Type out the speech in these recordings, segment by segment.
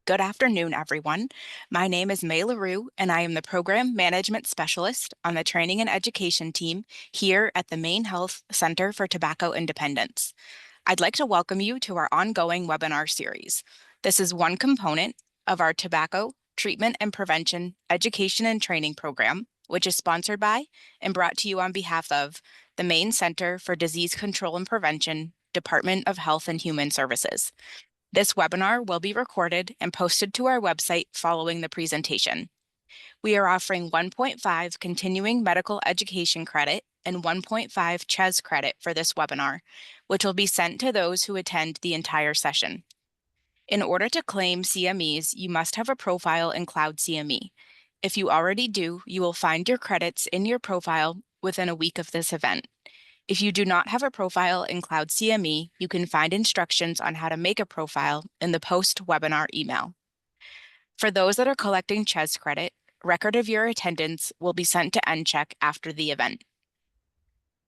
Good afternoon, everyone. My name is May LaRue, and I am the Program Management Specialist on the Training and Education team here at the MaineHealth Center for Tobacco Independence. I'd like to welcome you to our ongoing webinar series. This is one component of our Tobacco Treatment and Prevention Education and Training Program, which is sponsored by and brought to you on behalf of the Maine Center for Disease Control and Prevention, Department of Health and Human Services. This webinar will be recorded and posted to our website following the presentation. We are offering 1.5 continuing medical education credit and 1.5 CHES credit for this webinar, which will be sent to those who attend the entire session. In order to claim CMEs, you must have a profile in Cloud CME. If you already do, you will find your credits in your profile within a week of this event. If you do not have a profile in Cloud CME, you can find instructions on how to make a profile in the post-webinar email. For those that are collecting CHES credit, record of your attendance will be sent to NCheck after the event.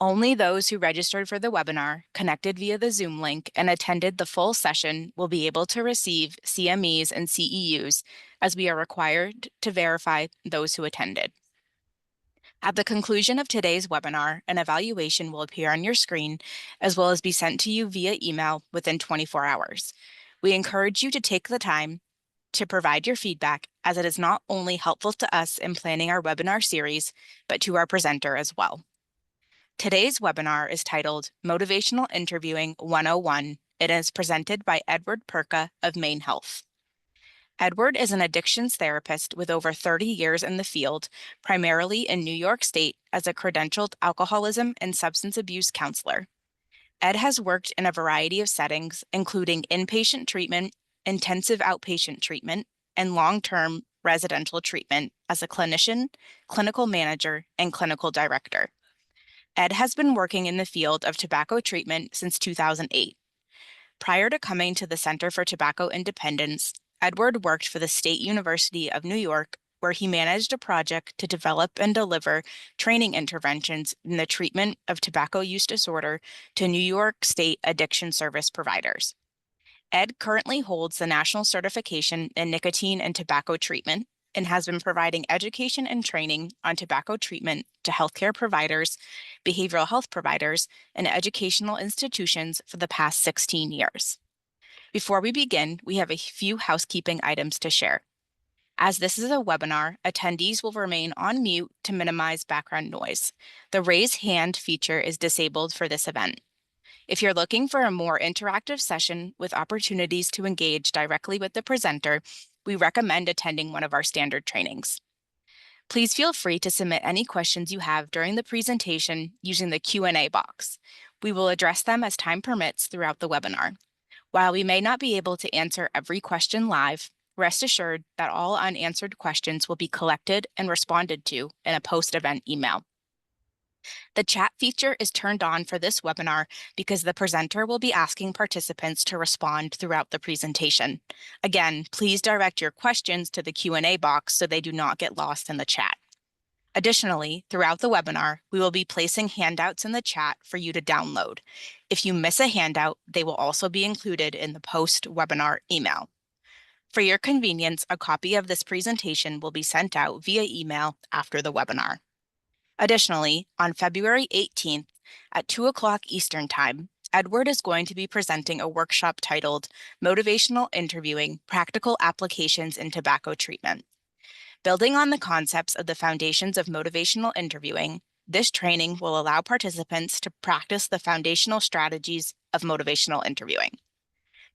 Only those who registered for the webinar, connected via the Zoom link, and attended the full session will be able to receive CMEs and CEUs, as we are required to verify those who attended. At the conclusion of today's webinar, an evaluation will appear on your screen, as well as be sent to you via email within 24 hours. We encourage you to take the time to provide your feedback, as it is not only helpful to us in planning our webinar series, but to our presenter as well. Today's webinar is titled Motivational Interviewing 101. It is presented by Edward Perka of MaineHealth. Edward is an addictions therapist with over 30 years in the field, primarily in New York State as a credentialed alcoholism and substance abuse counselor. Ed has worked in a variety of settings, including inpatient treatment, intensive outpatient treatment, and long-term residential treatment as a clinician, clinical manager, and clinical director. Ed has been working in the field of tobacco treatment since 2008. Prior to coming to the Center for Tobacco Independence, Edward worked for the State University of New York, where he managed a project to develop and deliver training interventions in the treatment of tobacco use disorder to New York State addiction service providers. Ed currently holds the national certification in nicotine and tobacco treatment and has been providing education and training on tobacco treatment to healthcare providers, behavioral health providers, and educational institutions for the past 16 years. Before we begin, we have a few housekeeping items to share. As this is a webinar, attendees will remain on mute to minimize background noise. The raise hand feature is disabled for this event. If you're looking for a more interactive session with opportunities to engage directly with the presenter, we recommend attending one of our standard trainings. Please feel free to submit any questions you have during the presentation using the Q&A box. We will address them as time permits throughout the webinar. While we may not be able to answer every question live, rest assured that all unanswered questions will be collected and responded to in a post-event email. The chat feature is turned on for this webinar because the presenter will be asking participants to respond throughout the presentation. Again, please direct your questions to the Q&A box so they do not get lost in the chat. Additionally, throughout the webinar, we will be placing handouts in the chat for you to download. If you miss a handout, they will also be included in the post-webinar email. For your convenience, a copy of this presentation will be sent out via email after the webinar. Additionally, on February 18th at 2 o'clock Eastern Time, Edward is going to be presenting a workshop titled Motivational Interviewing: Practical Applications in Tobacco Treatment. Building on the concepts of the foundations of motivational interviewing, this training will allow participants to practice the foundational strategies of motivational interviewing.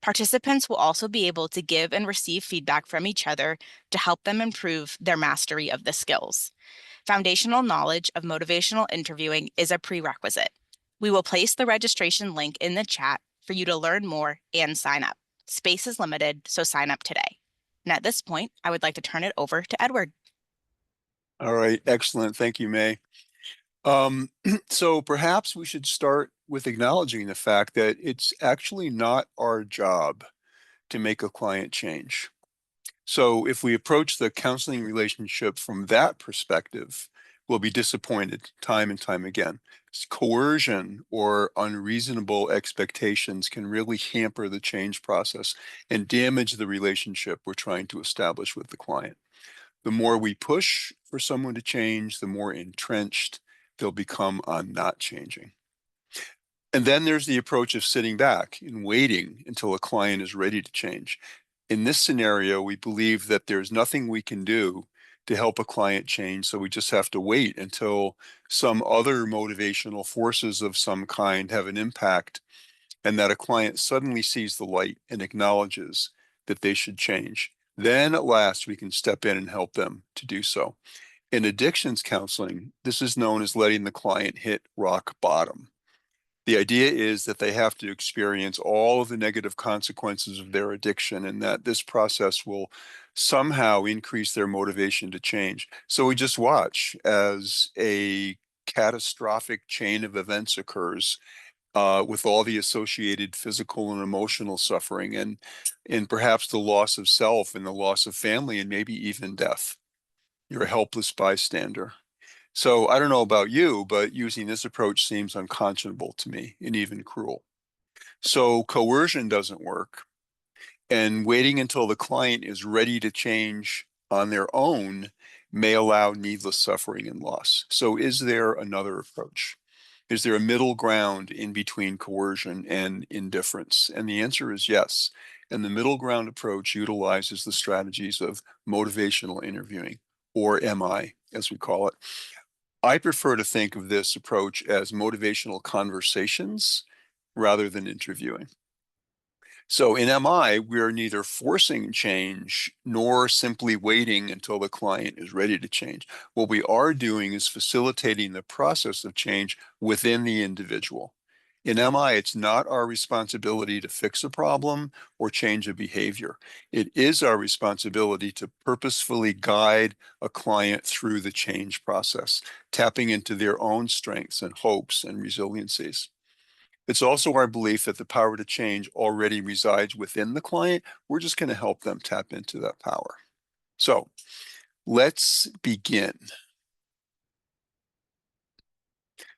Participants will also be able to give and receive feedback from each other to help them improve their mastery of the skills. Foundational knowledge of motivational interviewing is a prerequisite. We will place the registration link in the chat for you to learn more and sign up. Space is limited, so sign up today. And at this point, I would like to turn it over to Edward. All right, excellent. Thank you, May. So perhaps we should start with acknowledging the fact that it's actually not our job to make a client change. So if we approach the counseling relationship from that perspective, will be disappointed time and time again. Coercion or unreasonable expectations can really hamper the change process and damage the relationship we're trying to establish with the client. The more we push for someone to change, the more entrenched they'll become on not changing. And then there's the approach of sitting back and waiting until a client is ready to change. In this scenario, we believe that there's nothing we can do to help a client change, so we just have to wait until some other motivational forces of some kind have an impact and that a client suddenly sees the light and acknowledges that they should change. Then at last, we can step in and help them to do so. In addictions counseling, this is known as letting the client hit rock bottom. The idea is that they have to experience all of the negative consequences of their addiction and that this process will somehow increase their motivation to change. So we just watch as a catastrophic chain of events occurs with all the associated physical and emotional suffering and perhaps the loss of self and the loss of family and maybe even death. You're a helpless bystander. So I don't know about you, but using this approach seems unconscionable to me and even cruel. So coercion doesn't work, and waiting until the client is ready to change on their own may allow needless suffering and loss. So is there another approach? Is there a middle ground in between coercion and indifference? And the answer is yes. And the middle ground approach utilizes the strategies of motivational interviewing, or MI, as we call it. I prefer to think of this approach as motivational conversations rather than interviewing. So in MI, we're neither forcing change nor simply waiting until the client is ready to change. What we are doing is facilitating the process of change within the individual. In MI, it's not our responsibility to fix a problem or change a behavior. It is our responsibility to purposefully guide a client through the change process, tapping into their own strengths and hopes and resiliencies. It's also our belief that the power to change already resides within the client. We're just going to help them tap into that power. So let's begin.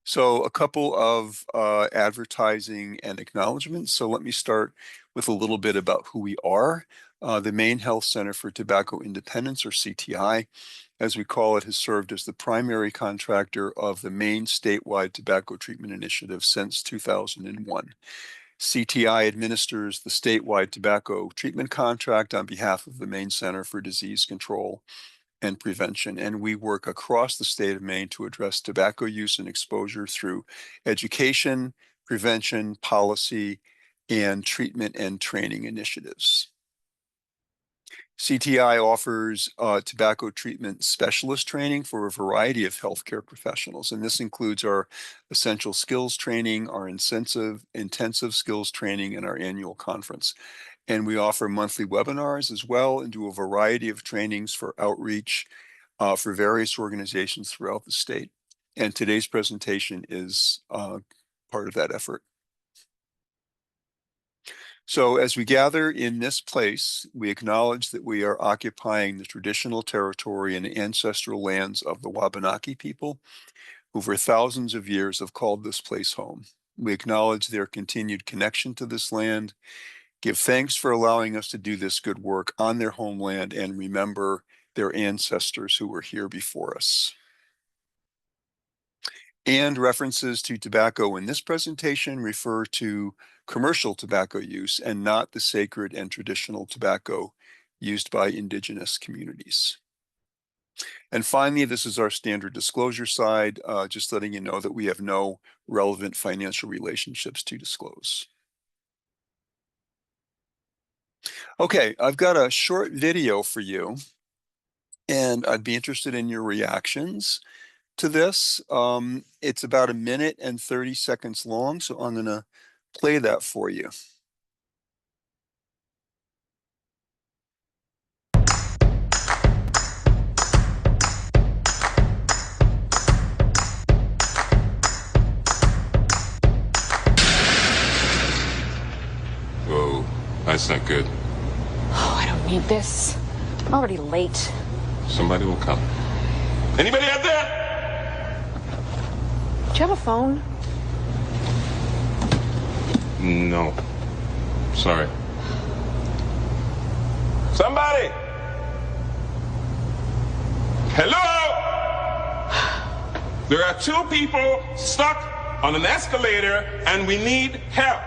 So a couple of advertising and acknowledgments. So let me start with a little bit about who we are. The MaineHealth Center for Tobacco Independence, or CTI, as we call it, has served as the primary contractor of the Maine statewide tobacco treatment initiative since 2001. CTI administers the statewide tobacco treatment contract on behalf of the Maine Center for Disease Control and Prevention, and we work across the state of Maine to address tobacco use and exposure through education, prevention, policy, and treatment and training initiatives. CTI offers tobacco treatment specialist training for a variety of healthcare professionals, and this includes our essential skills training, our intensive skills training, and our annual conference. And we offer monthly webinars as well and do a variety of trainings for outreach for various organizations throughout the state. And today's presentation is part of that effort. So as we gather in this place, we acknowledge that we are occupying the traditional territory and ancestral lands of the Wabanaki people, who for thousands of years have called this place home. We acknowledge their continued connection to this land, give thanks for allowing us to do this good work on their homeland, and remember their ancestors who were here before us. And references to tobacco in this presentation refer to commercial tobacco use and not the sacred and traditional tobacco used by indigenous communities. And finally, this is our standard disclosure side, just letting you know that we have no relevant financial relationships to disclose. Okay, I've got a short video for you, and I'd be interested in your reactions to this. It's about 1 minute and 30 seconds long, so I'm going to play that for you. Whoa, that's not good. Oh, I don't need this. I'm already late. Somebody will come. Anybody out there? Do you have a phone? No. Sorry. Somebody! Hello? There are two people stuck on an escalator and we need help.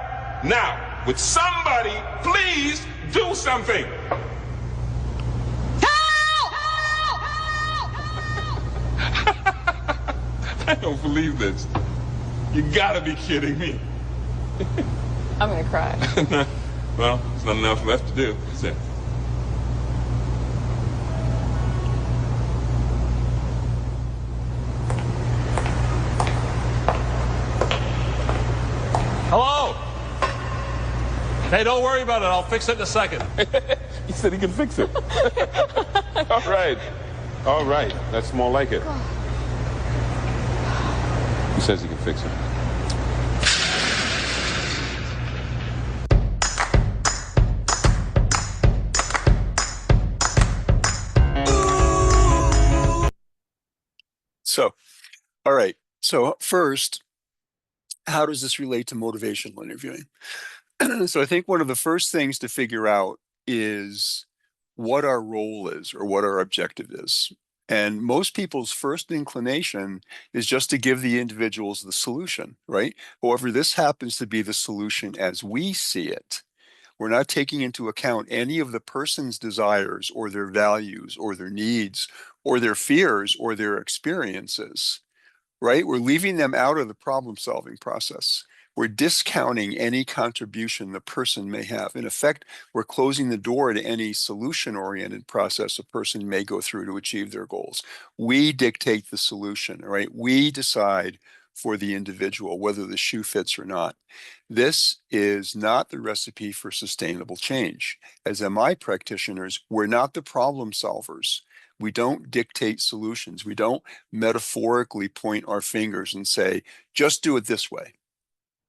Now, would somebody please do something? Help! I don't believe this. You gotta be kidding me. I'm gonna cry. Well, there's not enough left to do, is there? Hello? Hey, don't worry about it. I'll fix it in a second. He said he can fix it. All right. All right. That's more like it. He says he can fix it. So, all right. So first, how does this relate to motivational interviewing? So I think one of the first things to figure out is what our role is or what our objective is. And most people's first inclination is just to give the individuals the solution, right? However, this happens to be the solution as we see it. We're not taking into account any of the person's desires or their values or their needs or their fears or their experiences, right? We're leaving them out of the problem-solving process. We're discounting any contribution the person may have. In effect, we're closing the door to any solution-oriented process a person may go through to achieve their goals. We dictate the solution, right? We decide for the individual whether the shoe fits or not. This is not the recipe for sustainable change. As MI practitioners, we're not the problem solvers. We don't dictate solutions. We don't metaphorically point our fingers and say, just do it this way.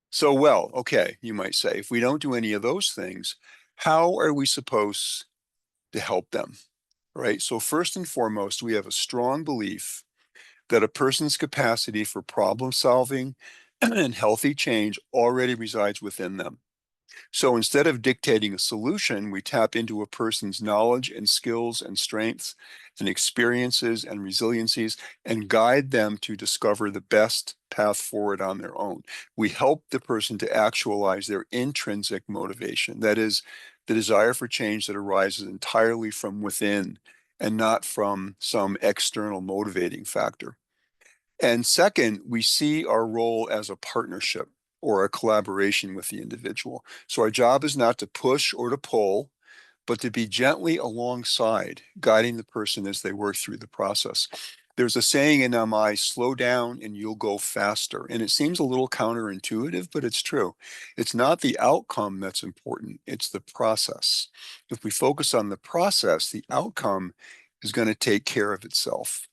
So, well, okay, you might say, if we don't do any of those things, how are we supposed to help them, right? So first and foremost, we have a strong belief that a person's capacity for problem solving and healthy change already resides within them. So instead of dictating a solution, we tap into a person's knowledge and skills and strengths and experiences and resiliencies and guide them to discover the best path forward on their own. We help the person to actualize their intrinsic motivation, that is, the desire for change that arises entirely from within and not from some external motivating factor. And second, we see our role as a partnership or a collaboration with the individual. So our job is not to push or to pull, but to be gently alongside, guiding the person as they work through the process. There's a saying in MI, slow down and you'll go faster. And it seems a little counterintuitive, but it's true. It's not the outcome that's important, it's the process. If we focus on the process, the outcome is going to take care of itself.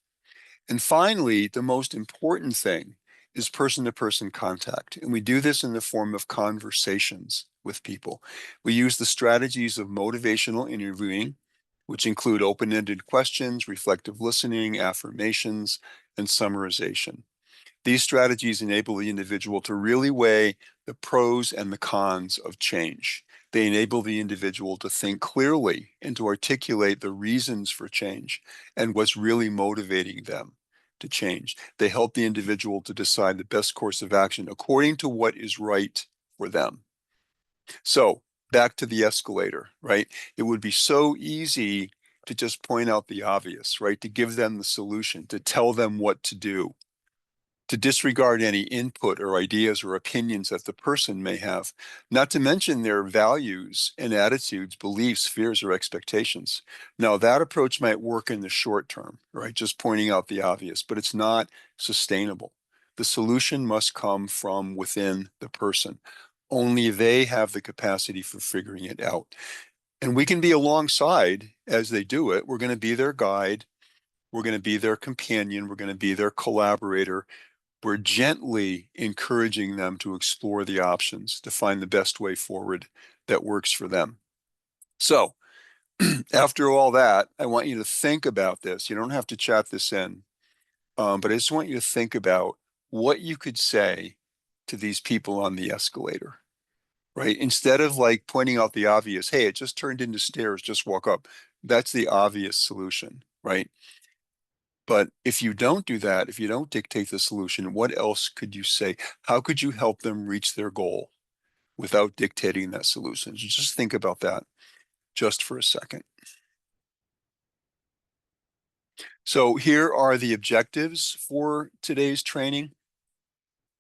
And finally, the most important thing is person-to-person contact. And we do this in the form of conversations with people. We use the strategies of motivational interviewing, which include open-ended questions, reflective listening, affirmations, and summarization. These strategies enable the individual to really weigh the pros and the cons of change. They enable the individual to think clearly and to articulate the reasons for change and what's really motivating them to change. They help the individual to decide the best course of action according to what is right for them. So back to the escalator, right? It would be so easy to just point out the obvious, right? To give them the solution, to tell them what to do, to disregard any input or ideas or opinions that the person may have, not to mention their values and attitudes, beliefs, fears, or expectations. Now, that approach might work in the short term, right? Just pointing out the obvious, but it's not sustainable. The solution must come from within the person. Only they have the capacity for figuring it out. And we can be alongside as they do it. We're going to be their guide. We're going to be their companion. We're going to be their collaborator. We're gently encouraging them to explore the options to find the best way forward that works for them. So after all that, I want you to think about this. You don't have to chat this in, but I just want you to think about what you could say to these people on the escalator, right? Instead of like pointing out the obvious, hey, it just turned into stairs, just walk up. That's the obvious solution, right? But if you don't do that, if you don't dictate the solution, what else could you say? How could you help them reach their goal without dictating that solution? Just think about that just for a second. So here are the objectives for today's training.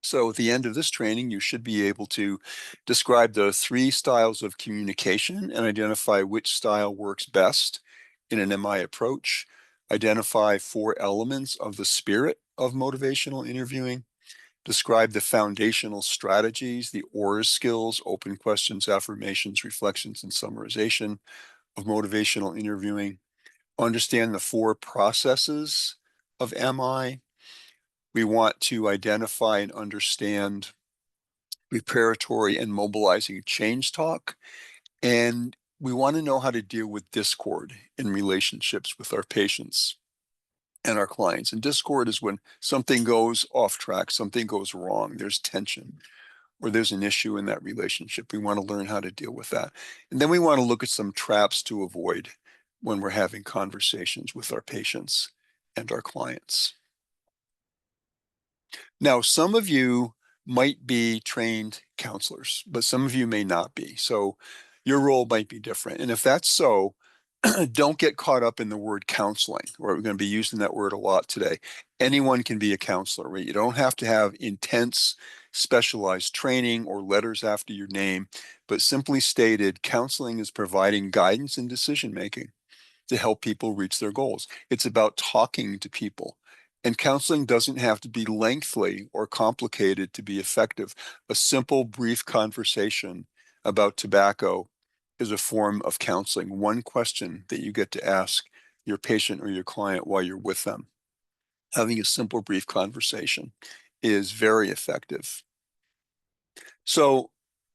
So at the end of this training, you should be able to describe the 3 styles of communication and identify which style works best in an MI approach. Identify 4 elements of the spirit of motivational interviewing. Describe the foundational strategies, the ORS skills, open questions, affirmations, reflections, and summarization of motivational interviewing. Understand the 4 processes of MI. We want to identify and understand preparatory and mobilizing change talk. And we want to know how to deal with discord in relationships with our patients and our clients. And discord is when something goes off track, something goes wrong, there's tension, or there's an issue in that relationship. We want to learn how to deal with that. And then we want to look at some traps to avoid when we're having conversations with our patients and our clients. Now, some of you might be trained counselors, but some of you may not be. So your role might be different. And if that's so, don't get caught up in the word counseling, or we're going to be using that word a lot today. Anyone can be a counselor, right? You don't have to have intense, specialized training or letters after your name, but simply stated, counseling is providing guidance in decision making to help people reach their goals. It's about talking to people. And counseling doesn't have to be lengthy or complicated to be effective. A simple, brief conversation about tobacco is a form of counseling. One question that you get to ask your patient or your client while you're with them. Having a simple, brief conversation is very effective. So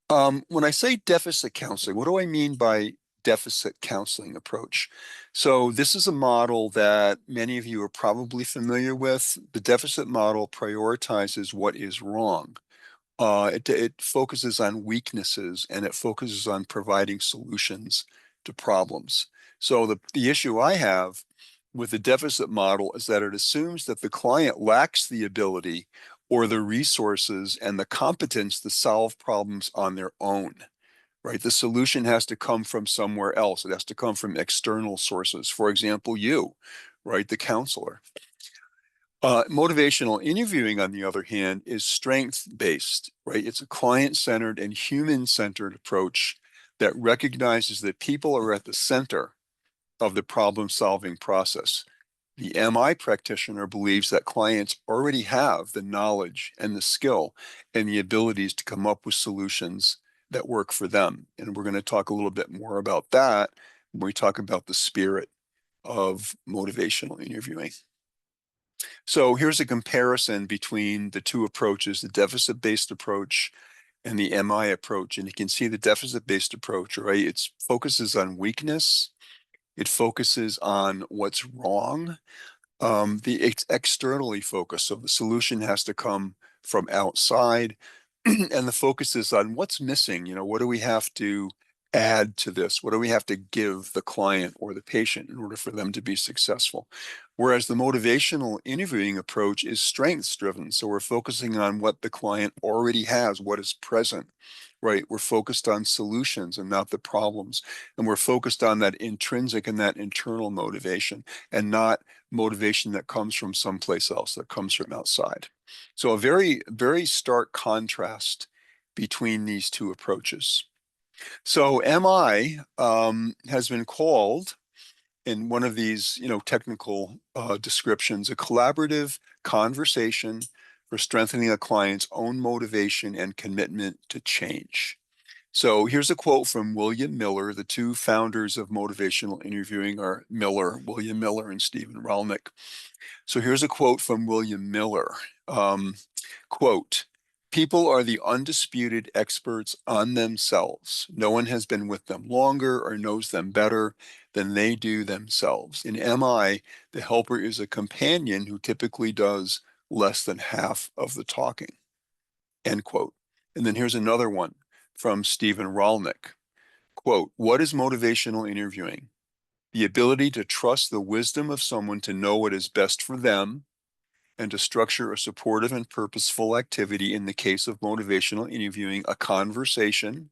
when I say deficit counseling, what do I mean by deficit counseling approach? So this is a model that many of you are probably familiar with. The deficit model prioritizes what is wrong. It focuses on weaknesses, and it focuses on providing solutions to problems. So the issue I have with the deficit model is that it assumes that the client lacks the ability or the resources and the competence to solve problems on their own, right? The solution has to come from somewhere else. It has to come from external sources. For example, you, right? The counselor. Motivational interviewing, on the other hand, is strength-based, right? It's a client-centered and human-centered approach that recognizes that people are at the center of the problem-solving process. The MI practitioner believes that clients already have the knowledge and the skill and the abilities to come up with solutions that work for them. And we're going to talk a little bit more about that when we talk about the spirit of motivational interviewing. So here's a comparison between the 2 approaches, the deficit-based approach and the MI approach. And you can see the deficit-based approach, right? It focuses on weakness. It focuses on what's wrong. It's externally focused, so the solution has to come from outside. And the focus is on what's missing. What do we have to add to this? What do we have to give the client or the patient in order for them to be successful? Whereas the motivational interviewing approach is strengths driven. So we're focusing on what the client already has, what is present, right? We're focused on solutions and not the problems. And we're focused on that intrinsic and that internal motivation, and not motivation that comes from someplace else, that comes from outside. So a very, very stark contrast between these 2 approaches. So MI has been called, in one of these technical descriptions, a collaborative conversation for strengthening a client's own motivation and commitment to change. So here's a quote from William Miller. The 2 founders of motivational interviewing are William Miller and Stephen Rolnick. So here's a quote from William Miller. Quote, "People are the undisputed experts on themselves. No one has been with them longer or knows them better than they do themselves. In MI, the helper is a companion who typically does less than half of the talking, end quote. And then here's another one from Stephen Rolnick. Quote, what is motivational interviewing? The ability to trust the wisdom of someone to know what is best for them and to structure a supportive and purposeful activity, in the case of motivational interviewing, a conversation,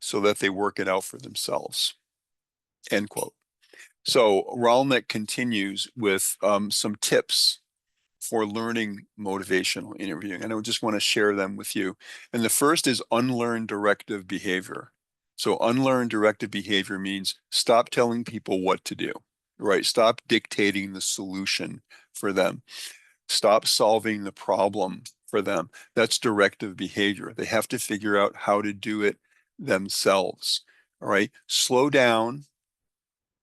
so that they work it out for themselves, end quote. So Rolnick continues with some tips for learning motivational interviewing, and I just want to share them with you. And the first is unlearn directive behavior. So unlearn directive behavior means stop telling people what to do, right? Stop dictating the solution for them. Stop solving the problem for them. That's directive behavior. They have to figure out how to do it themselves, all right? Slow down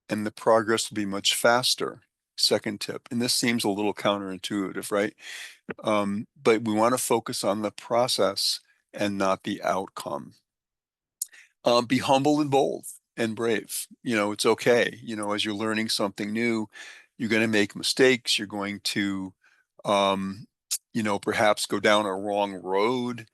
and the progress will be much faster. Second tip, and this seems a little counterintuitive, right? But we want to focus on the process and not the outcome. Be humble and bold and brave. It's okay. As you're learning something new, you're going to make mistakes. You're going to, perhaps go down a wrong road.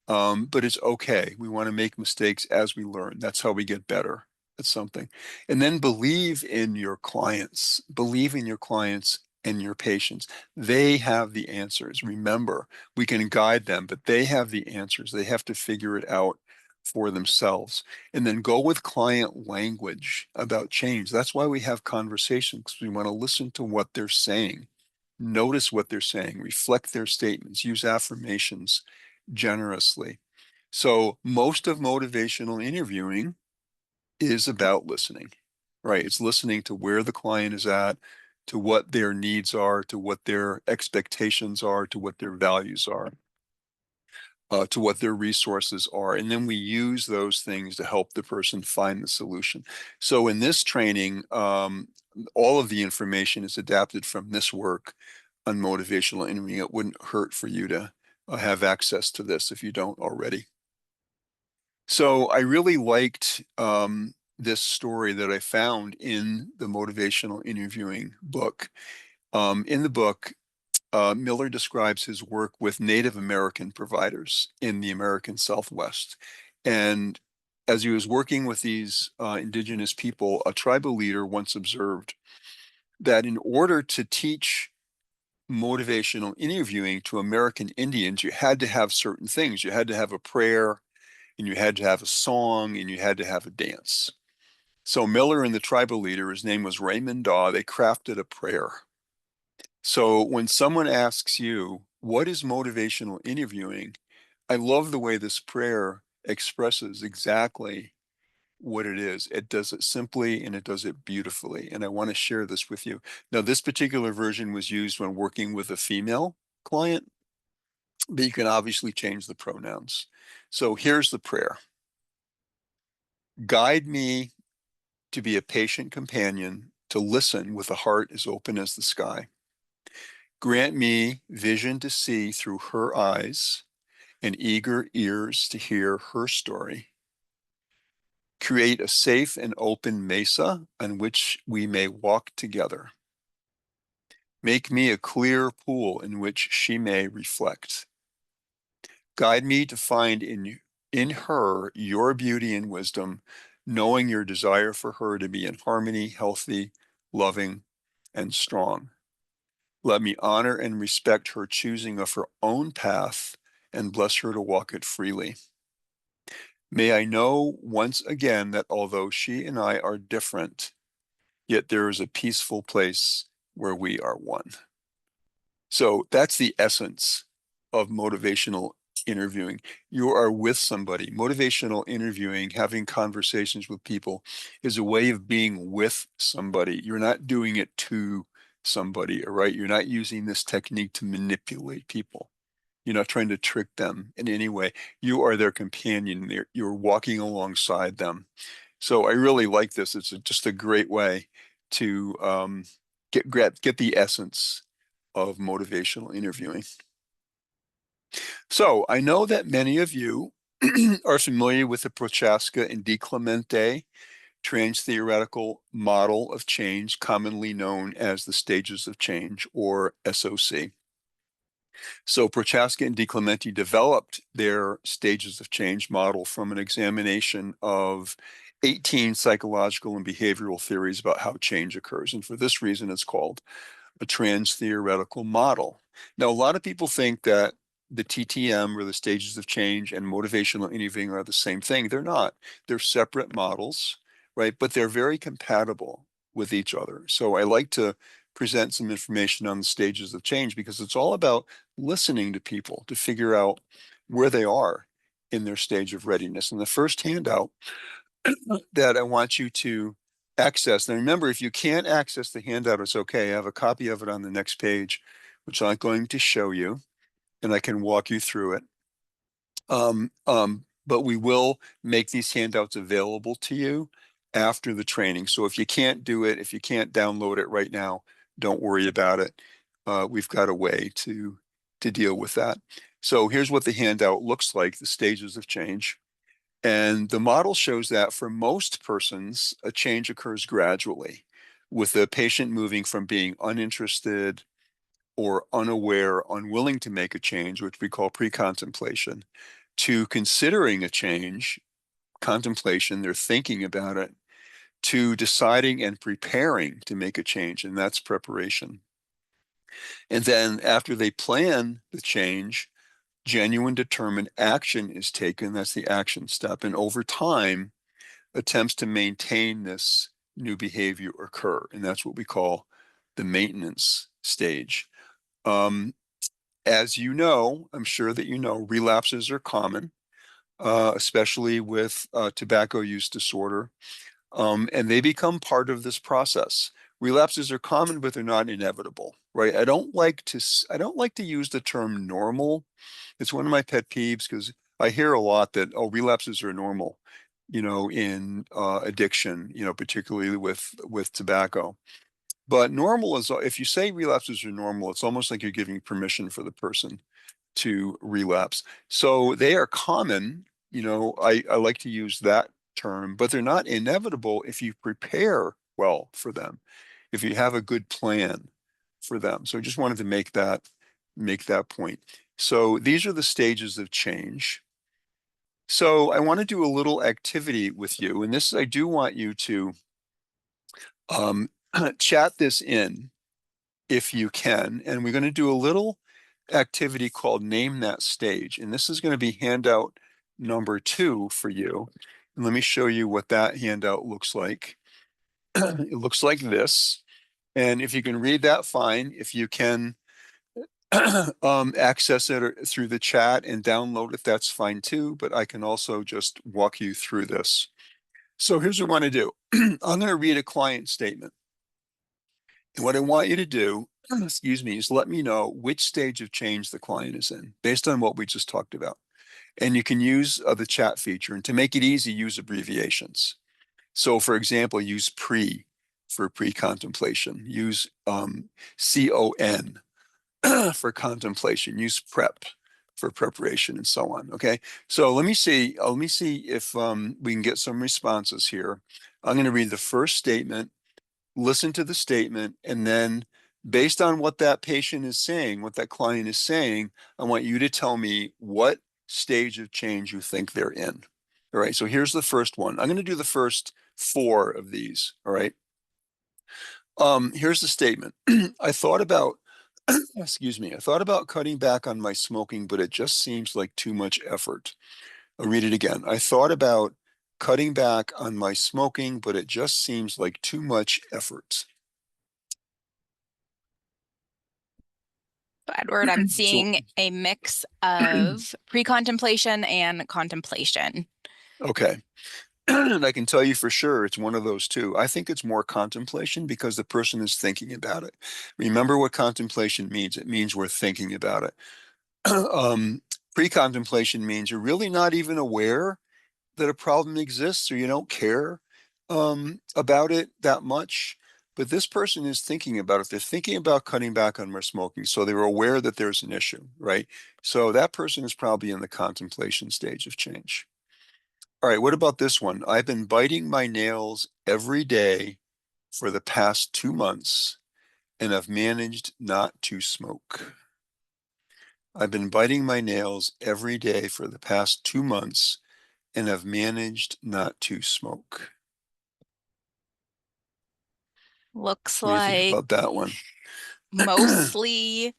But it's okay. We want to make mistakes as we learn. That's how we get better at something. And then believe in your clients. Believe in your clients and your patients. They have the answers. Remember, we can guide them, but they have the answers. They have to figure it out for themselves. And then go with client language about change. That's why we have conversations, because we want to listen to what they're saying. Notice what they're saying, reflect their statements, use affirmations generously. So most of motivational interviewing is about listening, right? It's listening to where the client is at, to what their needs are, to what their expectations are, to what their values are, to what their resources are. And then we use those things to help the person find the solution. So in this training, all of the information is adapted from this work on motivational interviewing. It wouldn't hurt for you to have access to this if you don't already. So I really liked this story that I found in the motivational interviewing book. In the book, Miller describes his work with Native American providers in the American Southwest. And as he was working with these indigenous people, a tribal leader once observed that in order to teach motivational interviewing to American Indians, you had to have certain things. You had to have a prayer, and you had to have a song, and you had to have a dance. So Miller and the tribal leader, his name was Raymond Daw, they crafted a prayer. So when someone asks you, what is motivational interviewing? I love the way this prayer expresses exactly what it is. It does it simply and it does it beautifully. And I want to share this with you. Now, this particular version was used when working with a female client, but you can obviously change the pronouns. So here's the prayer. Guide me to be a patient companion, to listen with a heart as open as the sky. Grant me vision to see through her eyes and eager ears to hear her story. Create a safe and open mesa on which we may walk together. Make me a clear pool in which she may reflect. Guide me to find in her your beauty and wisdom, knowing your desire for her to be in harmony, healthy, loving, and strong. Let me honor and respect her choosing of her own path and bless her to walk it freely. May I know once again that although she and I are different, yet there is a peaceful place where we are one. So that's the essence of motivational interviewing. You are with somebody. Motivational interviewing, having conversations with people, is a way of being with somebody. You're not doing it to somebody, all right? You're not using this technique to manipulate people. You're not trying to trick them in any way. You are their companion. You're walking alongside them. So I really like this. It's just a great way to get the essence of motivational interviewing. So I know that many of you are familiar with the Prochaska and DiClemente trans-theoretical model of change, commonly known as the stages of change, or SOC. So Prochaska and DiClemente developed their stages of change model from an examination of 18 psychological and behavioral theories about how change occurs. And for this reason, it's called a trans-theoretical model. Now, a lot of people think that the TTM, or the stages of change, and motivational interviewing are the same thing. They're not. They're separate models, right? But they're very compatible with each other. So I like to present some information on the stages of change because it's all about listening to people to figure out where they are in their stage of readiness. And the first handout that I want you to access. Now remember, if you can't access the handout, it's okay. I have a copy of it on the next page, which I'm going to show you, and I can walk you through it. But we will make these handouts available to you after the training. So if you can't do it, if you can't download it right now, don't worry about it. We've got a way to deal with that. So here's what the handout looks like, the stages of change. And the model shows that for most persons, a change occurs gradually, with the patient moving from being uninterested or unaware, unwilling to make a change, which we call pre-contemplation, to considering a change, contemplation, they're thinking about it, to deciding and preparing to make a change, and that's preparation. And then after they plan the change, genuine determined action is taken. That's the action step. And over time, attempts to maintain this new behavior occur. And that's what we call the maintenance stage. As you know, I'm sure that you know, relapses are common, especially with tobacco use disorder. And they become part of this process. Relapses are common, but they're not inevitable, right? I don't like to use the term normal. It's one of my pet peeves because I hear a lot that, oh, relapses are normal, in addiction, particularly with tobacco. But normal is, if you say relapses are normal, it's almost like you're giving permission for the person to relapse. So they are common, I like to use that term, but they're not inevitable if you prepare well for them, if you have a good plan for them. So I just wanted to make that point. So these are the stages of change. So I want to do a little activity with you, and this, I do want you to chat this in if you can, and we're going to do a little activity called Name That Stage, and this is going to be handout number 2 for you. And let me show you what that handout looks like. It looks like this, and if you can read that, fine. If you can access it through the chat and download it, that's fine too, but I can also just walk you through this. So here's what I want to do. I'm going to read a client statement. And what I want you to do, excuse me, is let me know which stage of change the client is in based on what we just talked about. And you can use the chat feature, and to make it easy, use abbreviations. So for example, use pre for pre-contemplation, use CON for contemplation, use prep for preparation, and so on. Okay, so let me see if we can get some responses here. I'm going to read the first statement, listen to the statement, and then based on what that patient is saying, what that client is saying, I want you to tell me what stage of change you think they're in. All right, so here's the first one. I'm going to do the first 4 of these. All right. Here's the statement. I thought about excuse me, I thought about cutting back on my smoking, but it just seems like too much effort. I'll read it again. I thought about cutting back on my smoking, but it just seems like too much effort. So, Edward, I'm So, seeing a mix of pre-contemplation and contemplation. okay. And I can tell you for sure it's one of those two. I think it's more contemplation because the person is thinking about it. Remember what contemplation means. It means we're thinking about it. Pre-contemplation means you're really not even aware that a problem exists, or you don't care about it that much. But this person is thinking about it. They're thinking about cutting back on their smoking. So they're aware that there's an issue, right? So that person is probably in the contemplation stage of change. All right, what about this one? I've been biting my nails every day for the past 2 months, and I've managed not to smoke. I've been biting my nails every day for the past 2 months and have managed not to smoke. Looks What do you think like about that one? mostly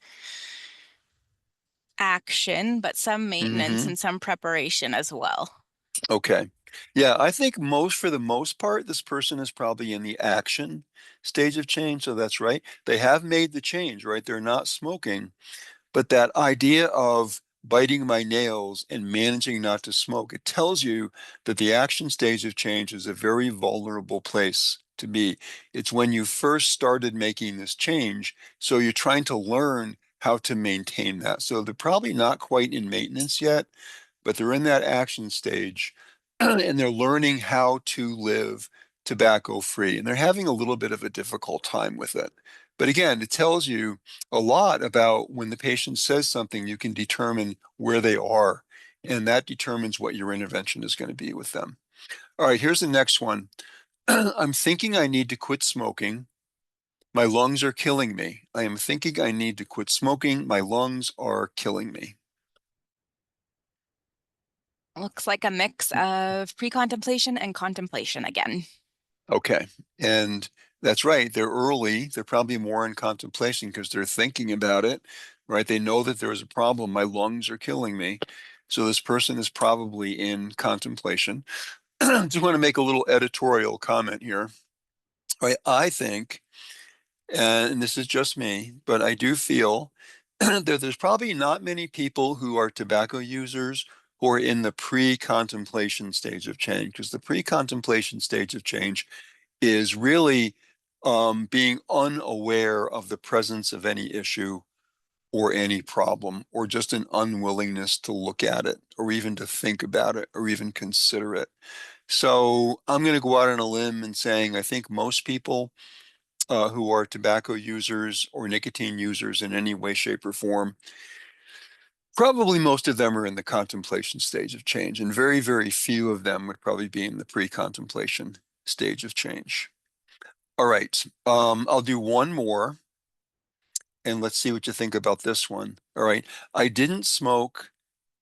action, but some maintenance hmm and some preparation as well. Okay. Yeah, I think for the most part, this person is probably in the action stage of change. So that's right. They have made the change, right? They're not smoking. But that idea of biting my nails and managing not to smoke, it tells you that the action stage of change is a very vulnerable place to be. It's when you first started making this change. So you're trying to learn how to maintain that. So they're probably not quite in maintenance yet, but they're in that action stage and they're learning how to live tobacco free. And they're having a little bit of a difficult time with it. But again, it tells you a lot about when the patient says something, you can determine where they are. And that determines what your intervention is going to be with them. All right, here's the next one. I'm thinking I need to quit smoking. My lungs are killing me. I am thinking I need to quit smoking. My lungs are killing me. Looks like a mix of pre-contemplation and contemplation again. Okay. And that's right. They're early. They're probably more in contemplation because they're thinking about it, right? They know that there is a problem. My lungs are killing me. So this person is probably in contemplation. Just want to make a little editorial comment here. Right? I think, and this is just me, but I do feel that there's probably not many people who are tobacco users who are in the pre-contemplation stage of change, because the pre-contemplation stage of change is really being unaware of the presence of any issue or any problem, or just an unwillingness to look at it, or even to think about it, or even consider it. So I'm going to go out on a limb and saying I think most people who are tobacco users or nicotine users in any way, shape, or form, probably most of them are in the contemplation stage of change, and very, very few of them would probably be in the pre-contemplation stage of change. All right, I'll do one more, and let's see what you think about this one. All right, I didn't smoke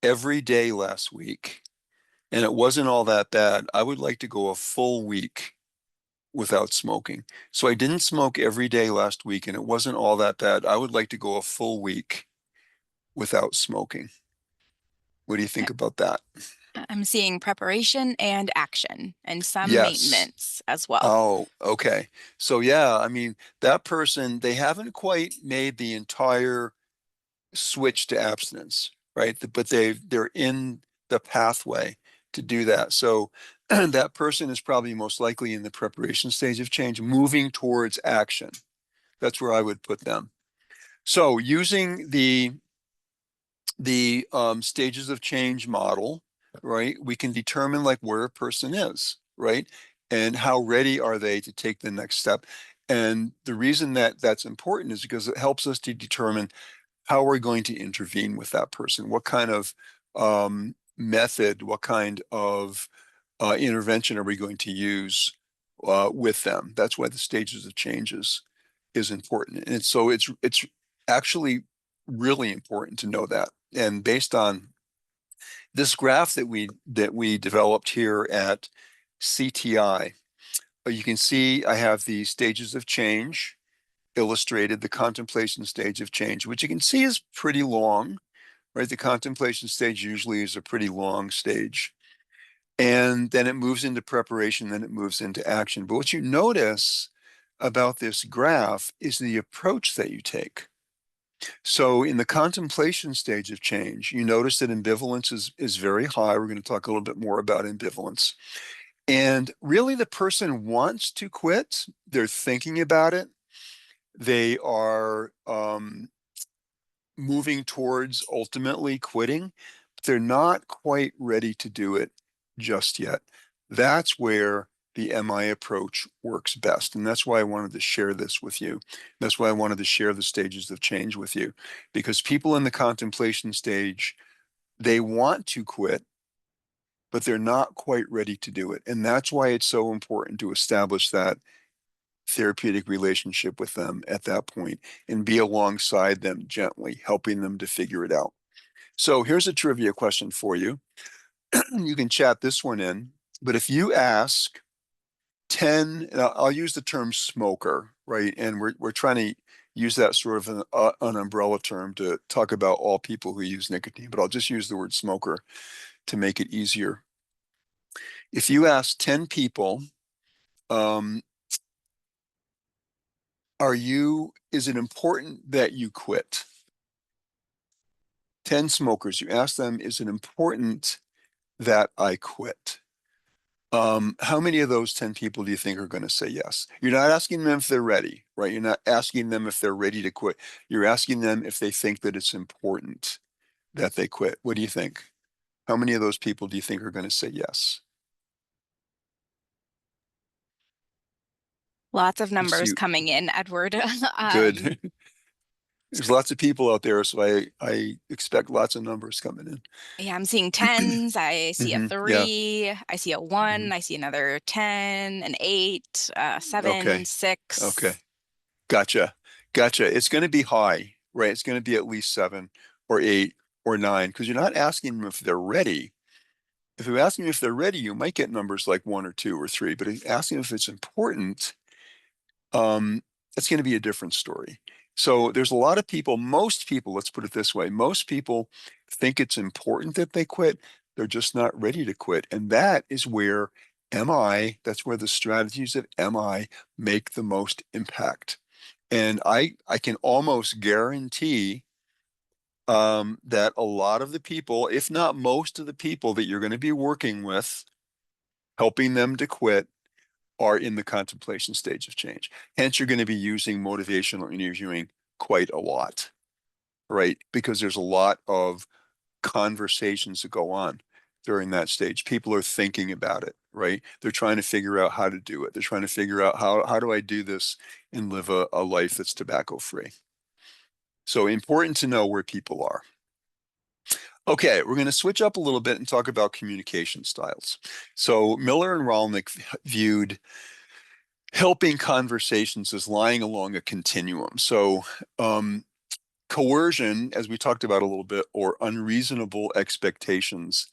every day last week, and it wasn't all that bad. I would like to go a full week without smoking. So I didn't smoke every day last week, and it wasn't all that bad. I would like to go a full week without smoking. What do you think about that? I'm seeing preparation and action and some Yes. maintenance as well. Oh, okay. So yeah, I mean, that person, they haven't quite made the entire switch to abstinence, right? But they're in the pathway to do that. So that person is probably most likely in the preparation stage of change, moving towards action. That's where I would put them. So using the stages of change model, right? We can determine like where a person is, right? And how ready are they to take the next step? And the reason that that's important is because it helps us to determine how we're going to intervene with that person. What kind of method, what kind of intervention are we going to use with them? That's why the stages of changes is important. And so it's actually really important to know that. And based on this graph that we developed here at CTI, you can see I have the stages of change illustrated, the contemplation stage of change, which you can see is pretty long, right? The contemplation stage usually is a pretty long stage. And then it moves into preparation, then it moves into action. But what you notice about this graph is the approach that you take. So in the contemplation stage of change, you notice that ambivalence is very high. We're going to talk a little bit more about ambivalence. And really the person wants to quit. They're thinking about it. They are moving towards ultimately quitting. But they're not quite ready to do it just yet. That's where the MI approach works best. And that's why I wanted to share this with you. That's why I wanted to share the stages of change with you, because people in the contemplation stage, they want to quit, but they're not quite ready to do it. And that's why it's so important to establish that therapeutic relationship with them at that point and be alongside them gently, helping them to figure it out. So here's a trivia question for you. You can chat this one in, but if you ask 10, and I'll use the term smoker, right? And we're trying to use that sort of an umbrella term to talk about all people who use nicotine, but I'll just use the word smoker to make it easier. If you ask 10 people, um, is it important that you quit? 10 smokers, you ask them, is it important that I quit? How many of those 10 people do you think are going to say yes? You're not asking them if they're ready, right? You're not asking them if they're ready to quit. You're asking them if they think that it's important that they quit. What do you think? How many of those people do you think are going to say yes? Lots of I see. numbers coming in, Edward. Good. There's lots of people out there, so I expect lots of numbers coming in. Yeah, I'm seeing tens. I see a Yeah. 3. I see a hmm 1. I see another 10, an 8, 7, Okay. 6. Okay. Gotcha. Gotcha. It's going to be high, right? It's going to be at least 7 or 8 or 9 because you're not asking them if they're ready. If you ask them if they're ready, you might get numbers like 1 or 2 or 3, but asking if it's important, it's going to be a different story. So there's a lot of people, most people, let's put it this way, most people think it's important that they quit. They're just not ready to quit. And that is where that's where the strategies of MI make the most impact. And I can almost guarantee that a lot of the people, if not most of the people that you're going to be working with, helping them to quit, are in the contemplation stage of change. Hence, you're going to be using motivational interviewing quite a lot, right? Because there's a lot of conversations that go on during that stage. People are thinking about it, right? They're trying to figure out how to do it. They're trying to figure out how do I do this and live a life that's tobacco free. So important to know where people are. Okay, we're going to switch up a little bit and talk about communication styles. So Miller and Rolnick viewed helping conversations as lying along a continuum. So coercion, as we talked about a little bit, or unreasonable expectations,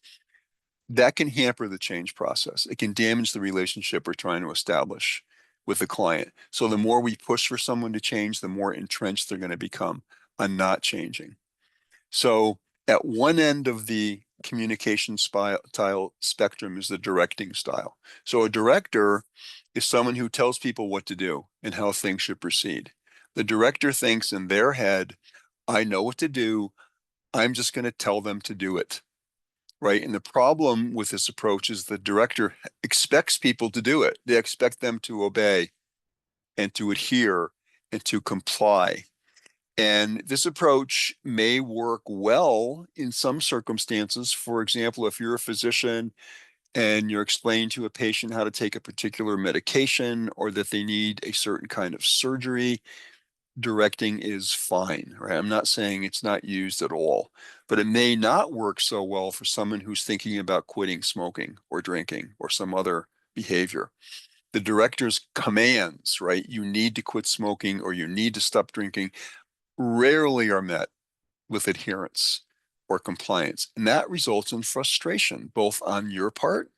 that can hamper the change process. It can damage the relationship we're trying to establish with the client. So the more we push for someone to change, the more entrenched they're going to become on not changing. So at one end of the communication style spectrum is the directing style. So a director is someone who tells people what to do and how things should proceed. The director thinks in their head, I know what to do. I'm just going to tell them to do it. Right. And the problem with this approach is the director expects people to do it. They expect them to obey and to adhere and to comply. And this approach may work well in some circumstances. For example, if you're a physician and you're explaining to a patient how to take a particular medication or that they need a certain kind of surgery, directing is fine, right? I'm not saying it's not used at all, but it may not work so well for someone who's thinking about quitting smoking or drinking or some other behavior. The director's commands, right? You need to quit smoking or you need to stop drinking rarely are met with adherence or compliance. And that results in frustration, both on your part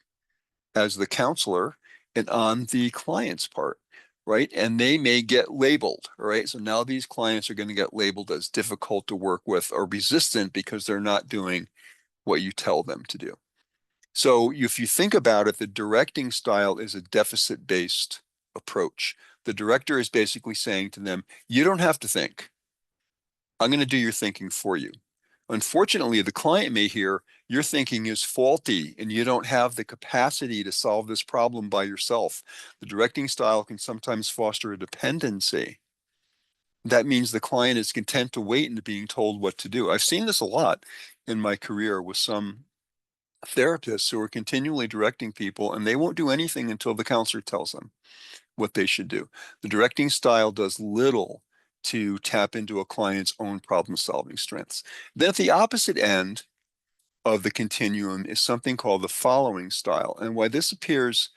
as the counselor and on the client's part, right? And they may get labeled, right? So now these clients are going to get labeled as difficult to work with or resistant because they're not doing what you tell them to do. So if you think about it, the directing style is a deficit-based approach. The director is basically saying to them, you don't have to think. I'm going to do your thinking for you. Unfortunately, the client may hear your thinking is faulty and you don't have the capacity to solve this problem by yourself. The directing style can sometimes foster a dependency. That means the client is content to wait into being told what to do. I've seen this a lot in my career with some therapists who are continually directing people and they won't do anything until the counselor tells them what they should do. The directing style does little to tap into a client's own problem-solving strengths. Then at the opposite end of the continuum is something called the following style. And why this appears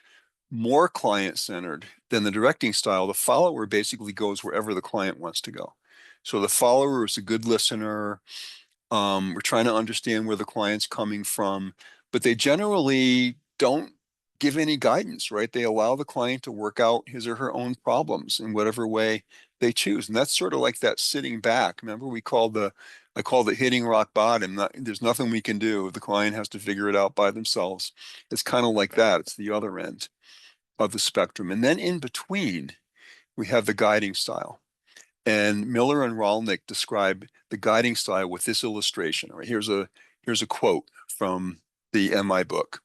more client-centered than the directing style, the follower basically goes wherever the client wants to go. So the follower is a good listener. We're trying to understand where the client's coming from, but they generally don't give any guidance, right? They allow the client to work out his or her own problems in whatever way they choose. And that's sort of like that sitting back. Remember, I call it hitting rock bottom. There's nothing we can do. The client has to figure it out by themselves. It's kind of like that. It's the other end of the spectrum. And then in between, we have the guiding style. And Miller and Rolnick describe the guiding style with this illustration. All right, here's a quote from the MI book.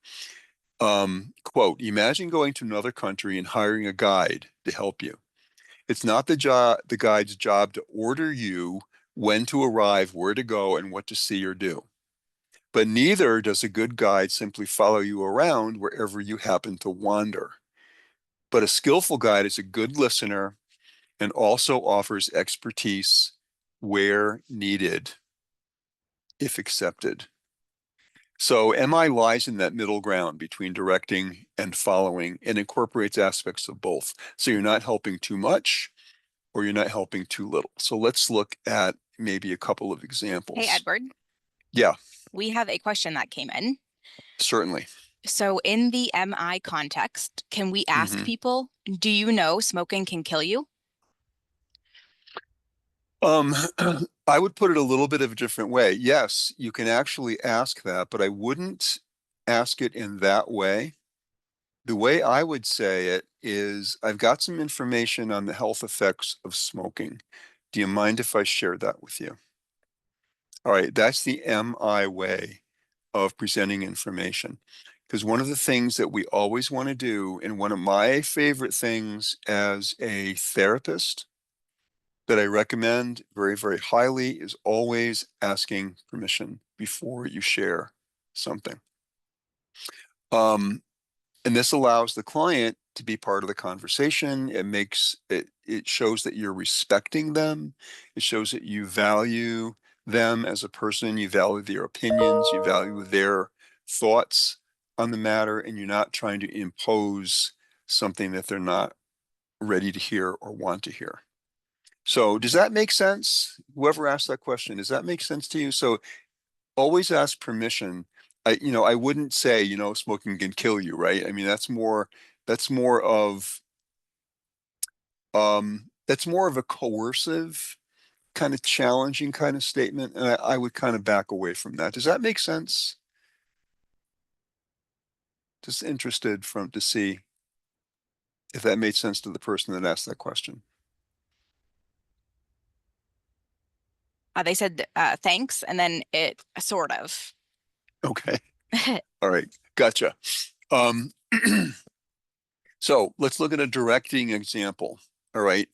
Quote, imagine going to another country and hiring a guide to help you. It's not the guide's job to order you when to arrive, where to go, and what to see or do. But neither does a good guide simply follow you around wherever you happen to wander. But a skillful guide is a good listener and also offers expertise where needed, if accepted. So MI lies in that middle ground between directing and following and incorporates aspects of both. So you're not helping too much or you're not helping too little. So let's look at maybe a couple of examples. Hey, Edward. Yeah, We have a question that came in. certainly. So in the MI context, can we ask Mhm. people, do you know smoking can kill you? I would put it a little bit of a different way. Yes, you can actually ask that, but I wouldn't ask it in that way. The way I would say it is, I've got some information on the health effects of smoking. Do you mind if I share that with you? All right, that's the MI way of presenting information. Because one of the things that we always want to do, and one of my favorite things as a therapist that I recommend very, very highly, is always asking permission before you share something. And this allows the client to be part of the conversation. It shows that you're respecting them. It shows that you value them as a person, you value their opinions, you value their thoughts on the matter, and you're not trying to impose something that they're not ready to hear or want to hear. So does that make sense? Whoever asked that question, does that make sense to you? So always ask permission. I wouldn't say, smoking can kill you, right? I mean, that's more of a coercive kind of challenging kind of statement. And I would kind of back away from that. Does that make sense? Just interested to see if that made sense to the person that asked that question. They said thanks, and then it sort of. Okay. All right. Gotcha. Um, so let's look at a directing example. All right.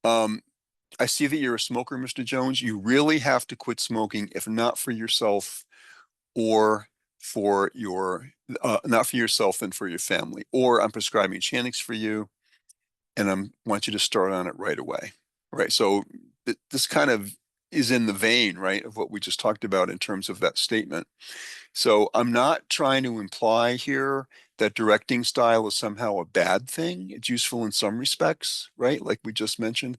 I see that you're a smoker, Mr. Jones. You really have to quit smoking, if not for yourself or for not for yourself and for your family. Or I'm prescribing Chantix for you, and I want you to start on it right away. Right. So this kind of is in the vein, right, of what we just talked about in terms of that statement. So I'm not trying to imply here that directing style is somehow a bad thing. It's useful in some respects, right? Like we just mentioned.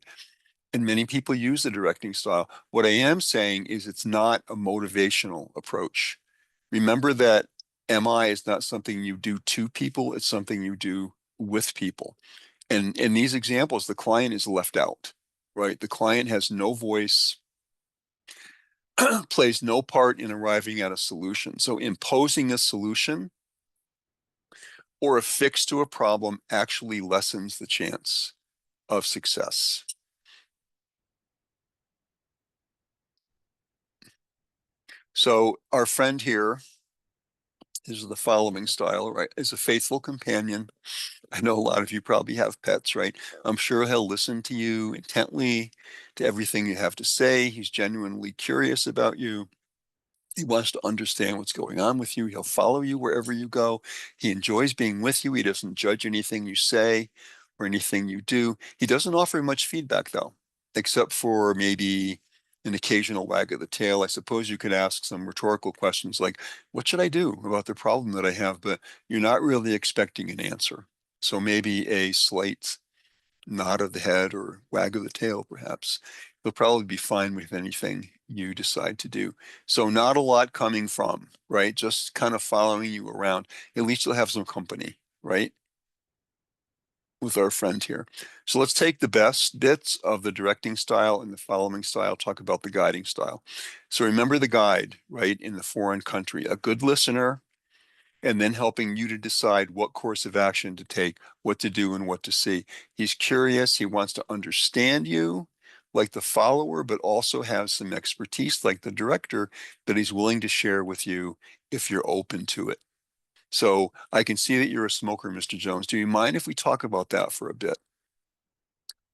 And many people use the directing style. What I am saying is it's not a motivational approach. Remember that MI is not something you do to people, it's something you do with people. And in these examples, the client is left out, right? The client has no voice, plays no part in arriving at a solution. So imposing a solution or a fix to a problem actually lessens the chance of success. So our friend here is the following style, right? Is a faithful companion. I know a lot of you probably have pets, right? I'm sure he'll listen to you intently, to everything you have to say. He's genuinely curious about you. He wants to understand what's going on with you. He'll follow you wherever you go. He enjoys being with you. He doesn't judge anything you say or anything you do. He doesn't offer much feedback, though, except for maybe an occasional wag of the tail. I suppose you could ask some rhetorical questions like, what should I do about the problem that I have? But you're not really expecting an answer. So maybe a slight nod of the head or wag of the tail, perhaps. they'll probably be fine with anything you decide to do. So not a lot coming from, right? Just kind of following you around. At least you'll have some company, right? With our friend here. So let's take the best bits of the directing style and the following style, talk about the guiding style. So remember the guide, right? In the foreign country, a good listener, and then helping you to decide what course of action to take, what to do, and what to see. He's curious. He wants to understand you like the follower, but also have some expertise like the director that he's willing to share with you if you're open to it. So I can see that you're a smoker, Mr. Jones. Do you mind if we talk about that for a bit?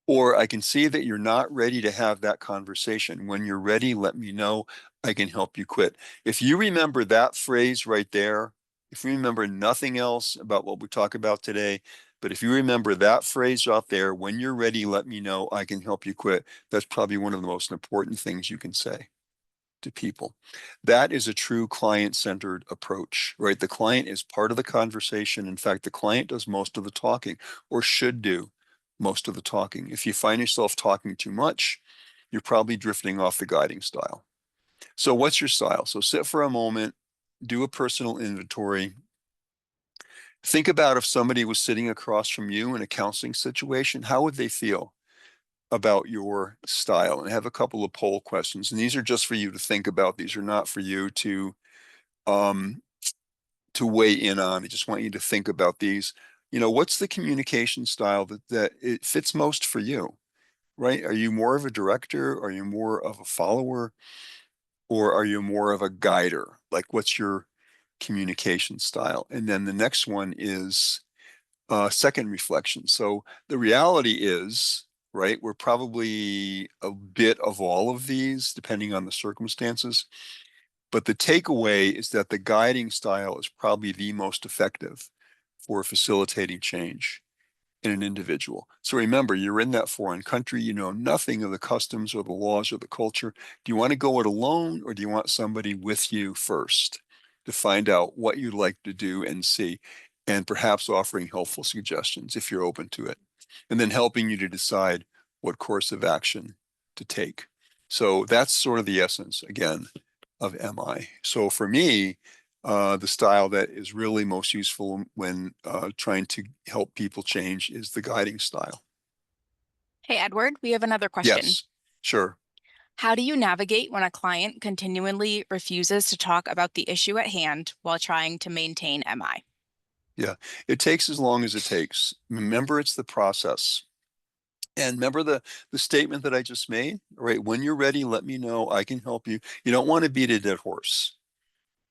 Or I can see that you're not ready to have that conversation. When you're ready, let me know. I can help you quit. If you remember that phrase right there, if you remember nothing else about what we talk about today, but if you remember that phrase out there, when you're ready, let me know. I can help you quit. That's probably one of the most important things you can say to people. That is a true client-centered approach, right? The client is part of the conversation. In fact, the client does most of the talking, or should do most of the talking. If you find yourself talking too much, you're probably drifting off the guiding style. So what's your style? So sit for a moment, do a personal inventory. Think about if somebody was sitting across from you in a counseling situation, how would they feel about your style? And I have a couple of poll questions, and these are just for you to think about. These are not for you um, to weigh in on. I just want you to think about these. What's the communication style that it fits most for you, right? Are you more of a director? Are you more of a follower? Or are you more of a guider? Like, what's your communication style? And then the next one is second reflection. So the reality is, right, we're probably a bit of all of these, depending on the circumstances. But the takeaway is that the guiding style is probably the most effective for facilitating change in an individual. So remember, you're in that foreign country, you know nothing of the customs or the laws or the culture. Do you want to go it alone, or do you want somebody with you first to find out what you'd like to do and see, and perhaps offering helpful suggestions if you're open to it, and then helping you to decide what course of action to take. So that's sort of the essence, again, of MI. So for me, the style that is really most useful when trying to help people change is the guiding style. Hey, Edward, we have another question. Yes, sure. How do you navigate when a client continually refuses to talk about the issue at hand while trying to maintain MI? Yeah, it takes as long as it takes. Remember, it's the process. And remember the statement that I just made, right? When you're ready, let me know. I can help you. You don't want to beat a dead horse,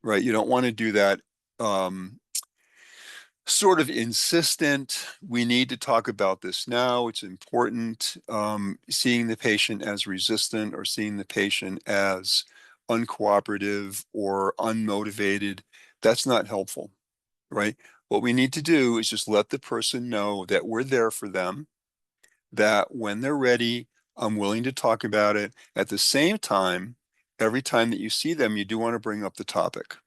right? You don't want to do that sort of insistent, we need to talk about this now, it's important, seeing the patient as resistant or seeing the patient as uncooperative or unmotivated, that's not helpful, right? What we need to do is just let the person know that we're there for them, that when they're ready, I'm willing to talk about it. At the same time, every time that you see them, you do want to bring up the topic.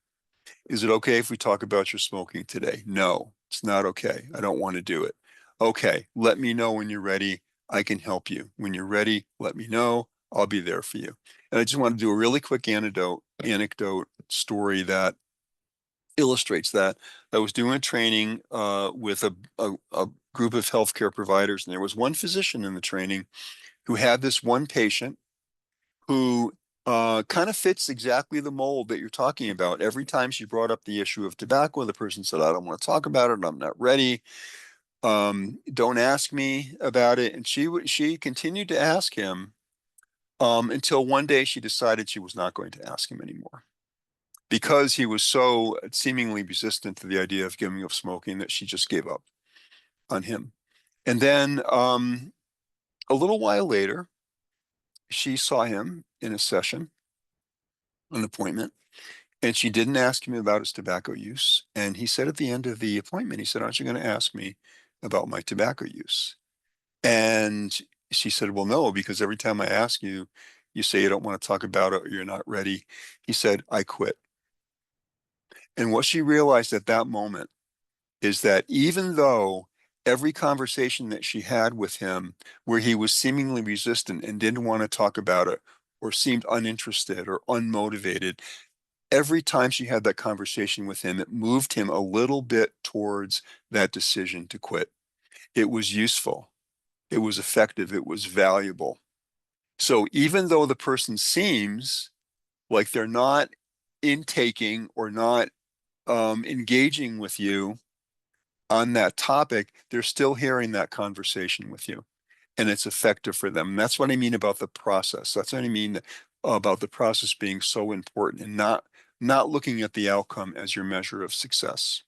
Is it okay if we talk about your smoking today? No, it's not okay. I don't want to do it. Okay, let me know when you're ready. I can help you. When you're ready, let me know. I'll be there for you. And I just want to do a really quick anecdote story that illustrates that. I was doing a training with a group of healthcare providers, and there was one physician in the training who had this one patient who kind of fits exactly the mold that you're talking about. Every time she brought up the issue of tobacco, the person said, I don't want to talk about it. I'm not ready. Don't ask me about it. And she continued to ask him until one day she decided she was not going to ask him anymore because he was so seemingly resistant to the idea of giving up smoking that she just gave up on him. And then a little while later, she saw him in a session, an appointment, and she didn't ask him about his tobacco use. And he said at the end of the appointment, he said, aren't you going to ask me about my tobacco use? And she said, well, no, because every time I ask you, you say you don't want to talk about it or you're not ready. He said, I quit. And what she realized at that moment is that even though every conversation that she had with him where he was seemingly resistant and didn't want to talk about it or seemed uninterested or unmotivated, every time she had that conversation with him, it moved him a little bit towards that decision to quit. It was useful. It was effective. It was valuable. So even though the person seems like they're not intaking or not engaging with you on that topic, they're still hearing that conversation with you, and it's effective for them. And that's what I mean about the process. That's what I mean about the process being so important and not looking at the outcome as your measure of success.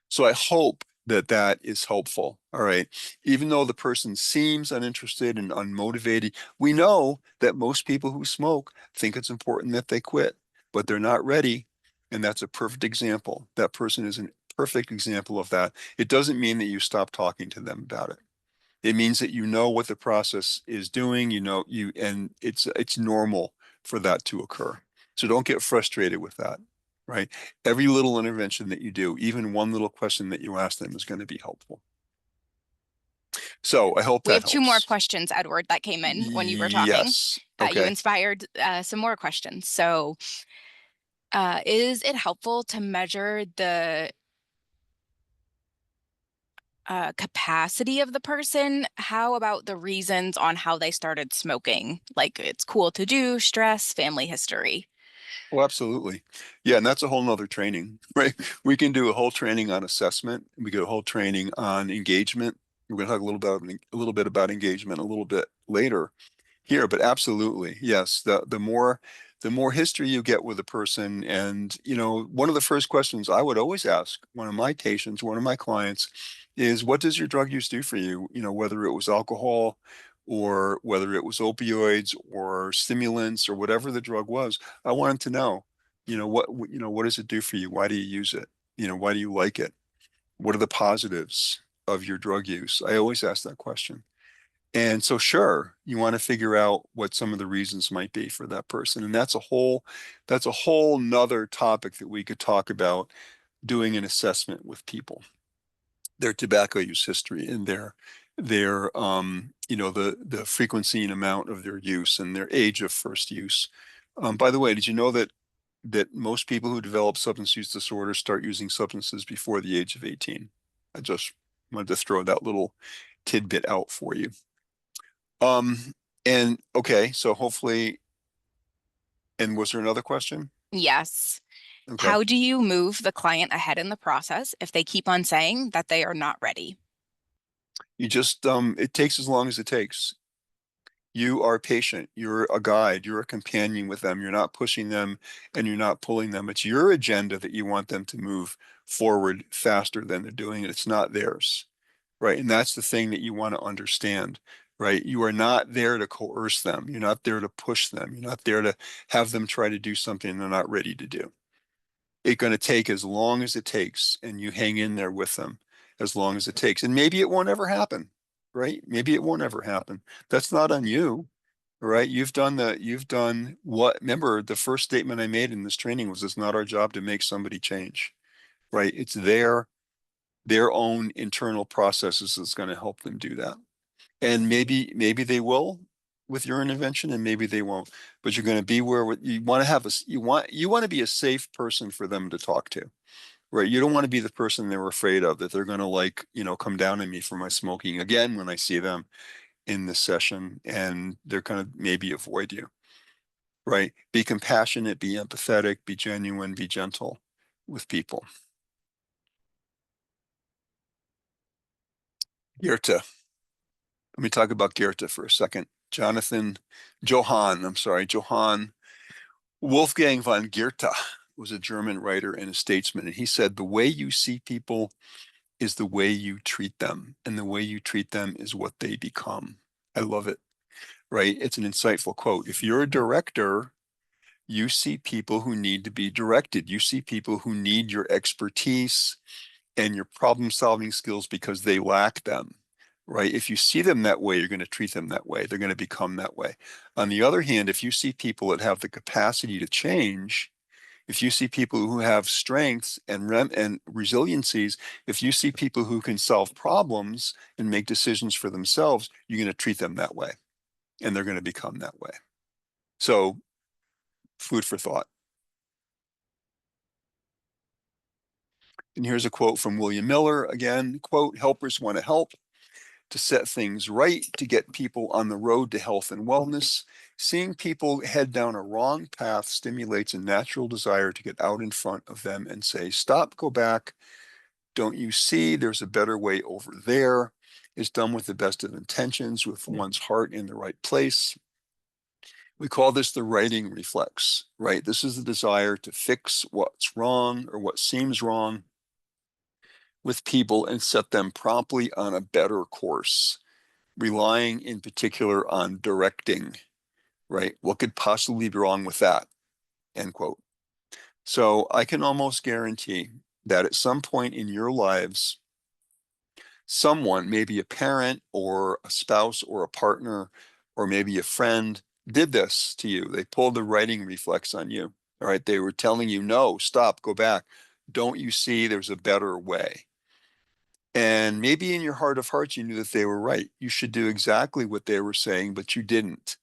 So I hope that that is helpful. All right. Even though the person seems uninterested and unmotivated, we know that most people who smoke think it's important that they quit, but they're not ready. And that's a perfect example. That person is a perfect example of that. It doesn't mean that you stop talking to them about it. It means that you know what the process is doing, and it's normal for that to occur. So don't get frustrated with that, right? Every little intervention that you do, even one little question that you ask them is going to be helpful. So I hope We that have two more helps. questions, Edward, that came in when you were talking. Yes. You Okay. inspired some more questions. So, is it helpful to measure the capacity of the person? How about the reasons on how they started smoking? Like it's cool to do, stress, family history. Oh, absolutely. Yeah, and that's a whole nother training, right? We can do a whole training on assessment. We get a whole training on engagement. We're going to talk a little bit about engagement a little bit later here, but absolutely, yes. The more history you get with a person, and one of the first questions I would always ask one of my patients, one of my clients, is what does your drug use do for you? Whether it was alcohol or whether it was opioids or stimulants or whatever the drug was. I wanted to know, what does it do for you? Why do you use it? Why do you like it? What are the positives of your drug use? I always ask that question. And so, sure, you want to figure out what some of the reasons might be for that person. And that's a whole nother topic that we could talk about, doing an assessment with people, their tobacco use history and the frequency and amount of their use and their age of first use. By the way, did you know that most people who develop substance use disorder start using substances before the age of 18? I just wanted to throw that little tidbit out for you. And okay, so hopefully, and was there another question? Yes. Okay. How do you move the client ahead in the process if they keep on saying that they are not ready? It takes as long as it takes. You are patient. You're a guide. You're a companion with them. You're not pushing them and you're not pulling them. It's your agenda that you want them to move forward faster than they're doing it. It's not theirs, right? And that's the thing that you want to understand, right? You are not there to coerce them. You're not there to push them. You're not there to have them try to do something they're not ready to do. It's going to take as long as it takes, and you hang in there with them as long as it takes. And maybe it won't ever happen, right? Maybe it won't ever happen. That's not on you, right? Remember, the first statement I made in this training was it's not our job to make somebody change, right? It's their own internal processes that's going to help them do that. And maybe they will with your intervention, and maybe they won't. But you're going to be where you want to have you want to be a safe person for them to talk to, right? You don't want to be the person they're afraid of, that they're going to come down on me for my smoking again when I see them in this session, and they're going to maybe avoid you, right? Be compassionate, be empathetic, be genuine, be gentle with people. Goethe. Let me talk about Goethe for a second. Johann Wolfgang von Goethe was a German writer and a statesman, and he said, the way you see people is the way you treat them, and the way you treat them is what they become. I love it, right? It's an insightful quote. If you're a director, you see people who need to be directed. You see people who need your expertise and your problem-solving skills because they lack them, right? If you see them that way, you're going to treat them that way. They're going to become that way. On the other hand, if you see people that have the capacity to change, If you see people who have strengths and resiliencies, if you see people who can solve problems and make decisions for themselves, you're going to treat them that way, and they're going to become that way. So, food for thought. And here's a quote from William Miller again, quote, "Helpers want to help, to set things right, to get people on the road to health and wellness. Seeing people head down a wrong path stimulates a natural desire to get out in front of them and say, stop, go back. Don't you see there's a better way over there? It's done with the best of intentions, with one's heart in the right place." We call this the righting reflex, right? This is the desire to fix what's wrong or what seems wrong with people and set them promptly on a better course, relying in particular on directing, right? What could possibly be wrong with that? End quote. So I can almost guarantee that at some point in your lives, someone, maybe a parent or a spouse or a partner, or maybe a friend, did this to you. They pulled the righting reflex on you. All right. They were telling you, no, stop, go back. Don't you see there's a better way? And maybe in your heart of hearts, you knew that they were right. You should do exactly what they were saying, but you didn't.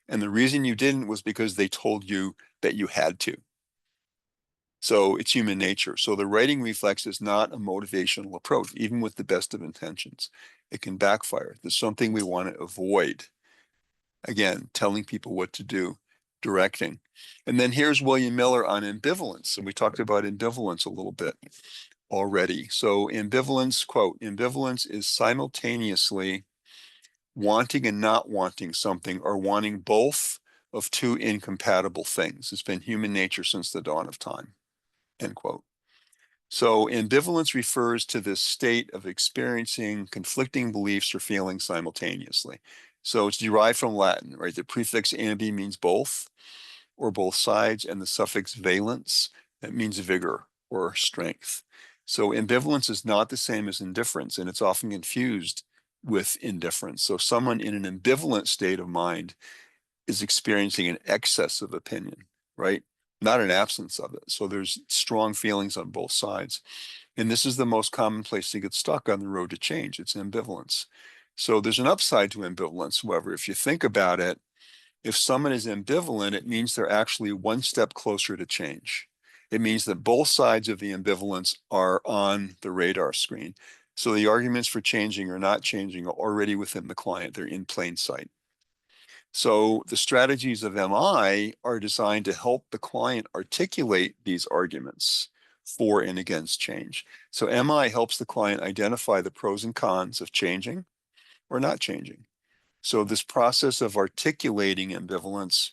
And the reason you didn't was because they told you that you had to. So it's human nature. So the righting reflex is not a motivational approach, even with the best of intentions. It can backfire. There's something we want to avoid. Again, telling people what to do, directing. And then here's William Miller on ambivalence. And we talked about ambivalence a little bit already. So ambivalence, quote, "Ambivalence is simultaneously wanting and not wanting something, or wanting both of two incompatible things. It's been human nature since the dawn of time," end quote. So ambivalence refers to this state of experiencing conflicting beliefs or feelings simultaneously. So it's derived from Latin, right? The prefix ambi means both or both sides, and the suffix valence, that means vigor or strength. So ambivalence is not the same as indifference, and it's often confused with indifference. So someone in an ambivalent state of mind is experiencing an excess of opinion, right? Not an absence of it. So there's strong feelings on both sides. And this is the most common place to get stuck on the road to change. It's ambivalence. So there's an upside to ambivalence. However, if you think about it, if someone is ambivalent, it means they're actually one step closer to change. It means that both sides of the ambivalence are on the radar screen. So the arguments for changing or not changing are already within the client. They're in plain sight. So the strategies of MI are designed to help the client articulate these arguments for and against change. So MI helps the client identify the pros and cons of changing or not changing. So this process of articulating ambivalence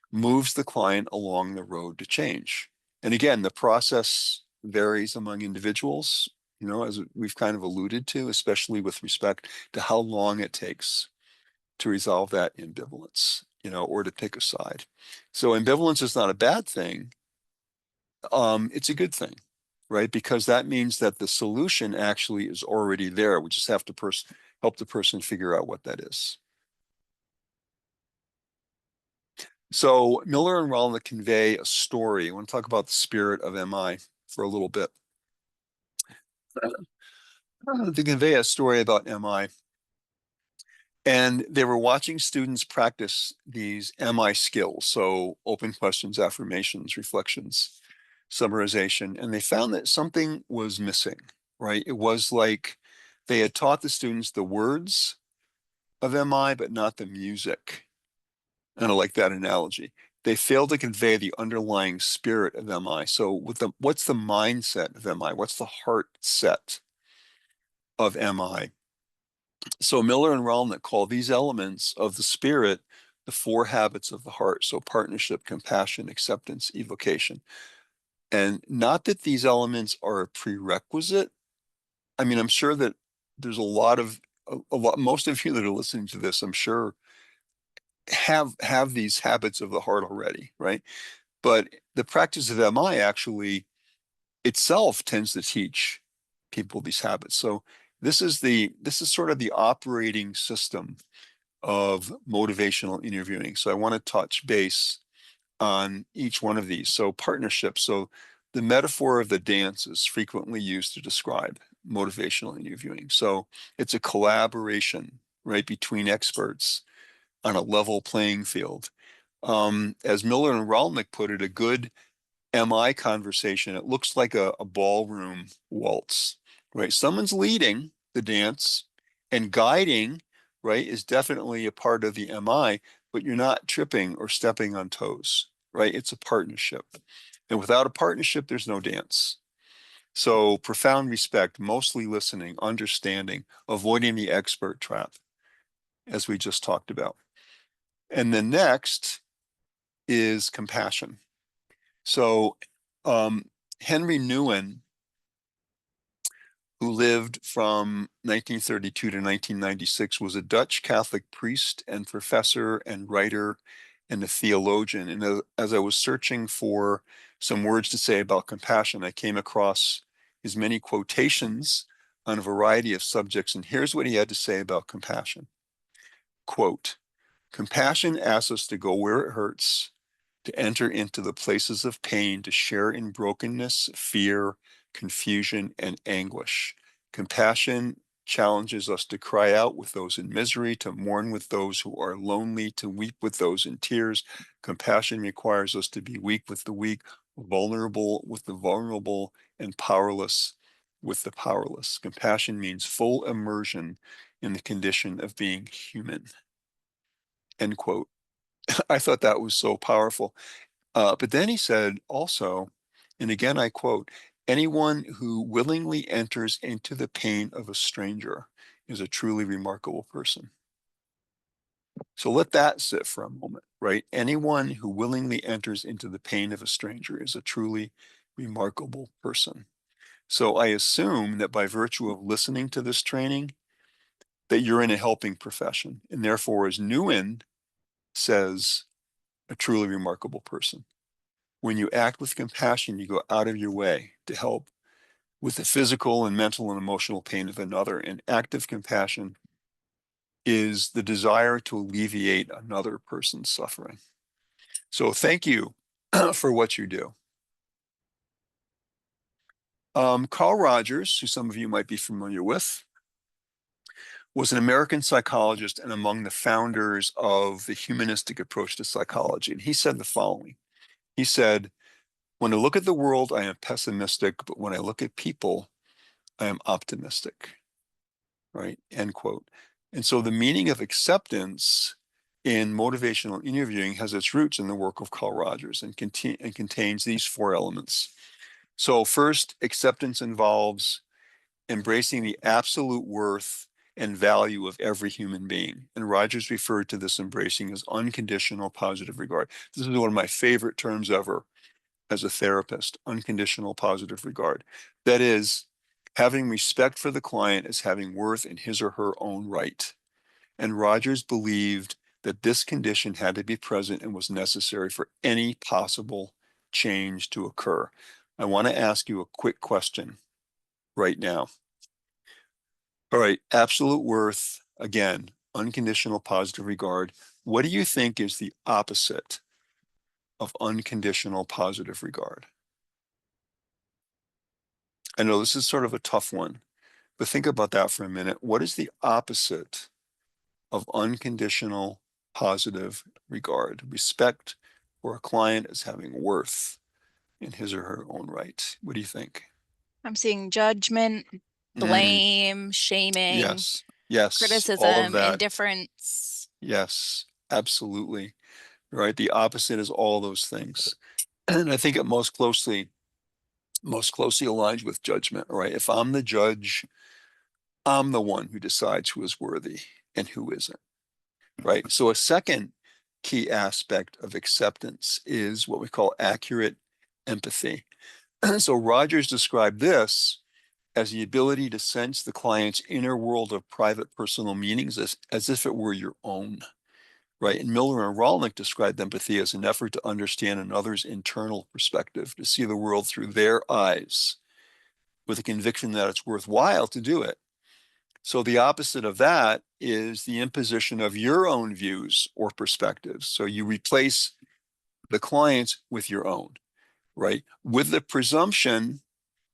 moves the client along the road to change. And again, the process varies among individuals, as we've kind of alluded to, especially with respect to how long it takes to resolve that ambivalence, or to pick a side. So ambivalence is not a bad thing. It's a good thing, right? Because that means that the solution actually is already there. We just have to help the person figure out what that is. So Miller and Rollin convey a story. I want to talk about the spirit of MI for a little bit. They convey a story about MI. And they were watching students practice these MI skills. So open questions, affirmations, reflections, summarization. And they found that something was missing, right? It was like they had taught the students the words of MI, but not the music. And I like that analogy. They failed to convey the underlying spirit of MI. So what's the mindset of MI? What's the heart set of MI? So Miller and Rollin call these elements of the spirit the four habits of the heart. So partnership, compassion, acceptance, evocation. And not that these elements are a prerequisite. I mean, I'm sure that there's a lot, most of you that are listening to this, I'm sure have these habits of the heart already, right? But the practice of MI actually itself tends to teach people these habits. So this is sort of the operating system of motivational interviewing. So I want to touch base on each one of these. So partnerships. So the metaphor of the dance is frequently used to describe motivational interviewing. So it's a collaboration, right, between experts on a level playing field. As Miller and Rolnick put it, a good MI conversation, it looks like a ballroom waltz, right? Someone's leading the dance and guiding, right, is definitely a part of the MI, but you're not tripping or stepping on toes, right? It's a partnership. And without a partnership, there's no dance. So profound respect, mostly listening, understanding, avoiding the expert trap, as we just talked about. And then next is compassion. So Henry Nouwen, who lived from 1932 to 1996, was a Dutch Catholic priest and professor and writer and a theologian. And as I was searching for some words to say about compassion, I came across his many quotations on a variety of subjects. And here's what he had to say about compassion. Quote, "Compassion asks us to go where it hurts, to enter into the places of pain, to share in brokenness, fear, confusion, and anguish. Compassion challenges us to cry out with those in misery, to mourn with those who are lonely, to weep with those in tears. Compassion requires us to be weak with the weak, vulnerable with the vulnerable, and powerless with the powerless. Compassion means full immersion in the condition of being human." End quote. I thought that was so powerful. But then he said also, and again I quote, "Anyone who willingly enters into the pain of a stranger is a truly remarkable person." So let that sit for a moment, right? Anyone who willingly enters into the pain of a stranger is a truly remarkable person. So I assume that by virtue of listening to this training, that you're in a helping profession, and therefore, as Nguyen says, a truly remarkable person. When you act with compassion, you go out of your way to help with the physical and mental and emotional pain of another. And active compassion is the desire to alleviate another person's suffering. So thank you for what you do. Carl Rogers, who some of you might be familiar with, was an American psychologist and among the founders of the humanistic approach to psychology. And he said the following. He said, "When I look at the world, I am pessimistic, but when I look at people, I am optimistic." Right? End quote. And so the meaning of acceptance in motivational interviewing has its roots in the work of Carl Rogers and contains these four elements. So first, acceptance involves embracing the absolute worth and value of every human being. And Rogers referred to this embracing as unconditional positive regard. This is one of my favorite terms ever as a therapist, unconditional positive regard. That is, having respect for the client as having worth in his or her own right. And Rogers believed that this condition had to be present and was necessary for any possible change to occur. I want to ask you a quick question right now. All right, absolute worth, again, unconditional positive regard. What do you think is the opposite of unconditional positive regard? I know this is sort of a tough one, but think about that for a minute. What is the opposite of unconditional positive regard? Respect for a client as having worth in his or her own right. What do you think? I'm seeing judgment, blame, shaming, Yes, yes, all of criticism, that. indifference. Yes, absolutely. Right. The opposite is all those things. And I think it most closely aligns with judgment, right? If I'm the judge, I'm the one who decides who is worthy and who isn't, right? So a second key aspect of acceptance is what we call accurate empathy. So Rogers described this as the ability to sense the client's inner world of private personal meanings as if it were your own, right? And Miller and Rolnick described empathy as an effort to understand another's internal perspective, to see the world through their eyes with a conviction that it's worthwhile to do it. So the opposite of that is the imposition of your own views or perspectives. So you replace the clients with your own, right? With the presumption,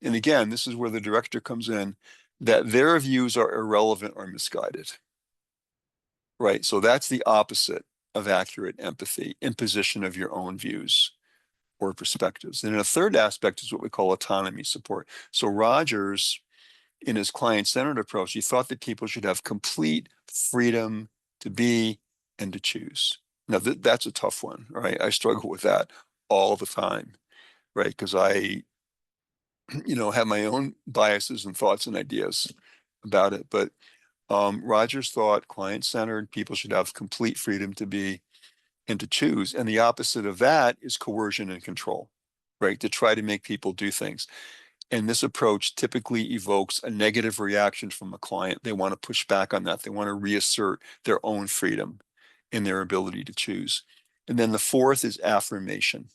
and again, this is where the director comes in, that their views are irrelevant or misguided, right? So that's the opposite of accurate empathy, imposition of your own views or perspectives. And then a third aspect is what we call autonomy support. So Rogers, in his client-centered approach, he thought that people should have complete freedom to be and to choose. Now, that's a tough one, right? I struggle with that all the time, right? Because I, have my own biases and thoughts and ideas about it. But Rogers thought client-centered people should have complete freedom to be and to choose. And the opposite of that is coercion and control, right? To try to make people do things. And this approach typically evokes a negative reaction from a client. They want to push back on that. They want to reassert their own freedom and their ability to choose. And then the fourth is affirmation.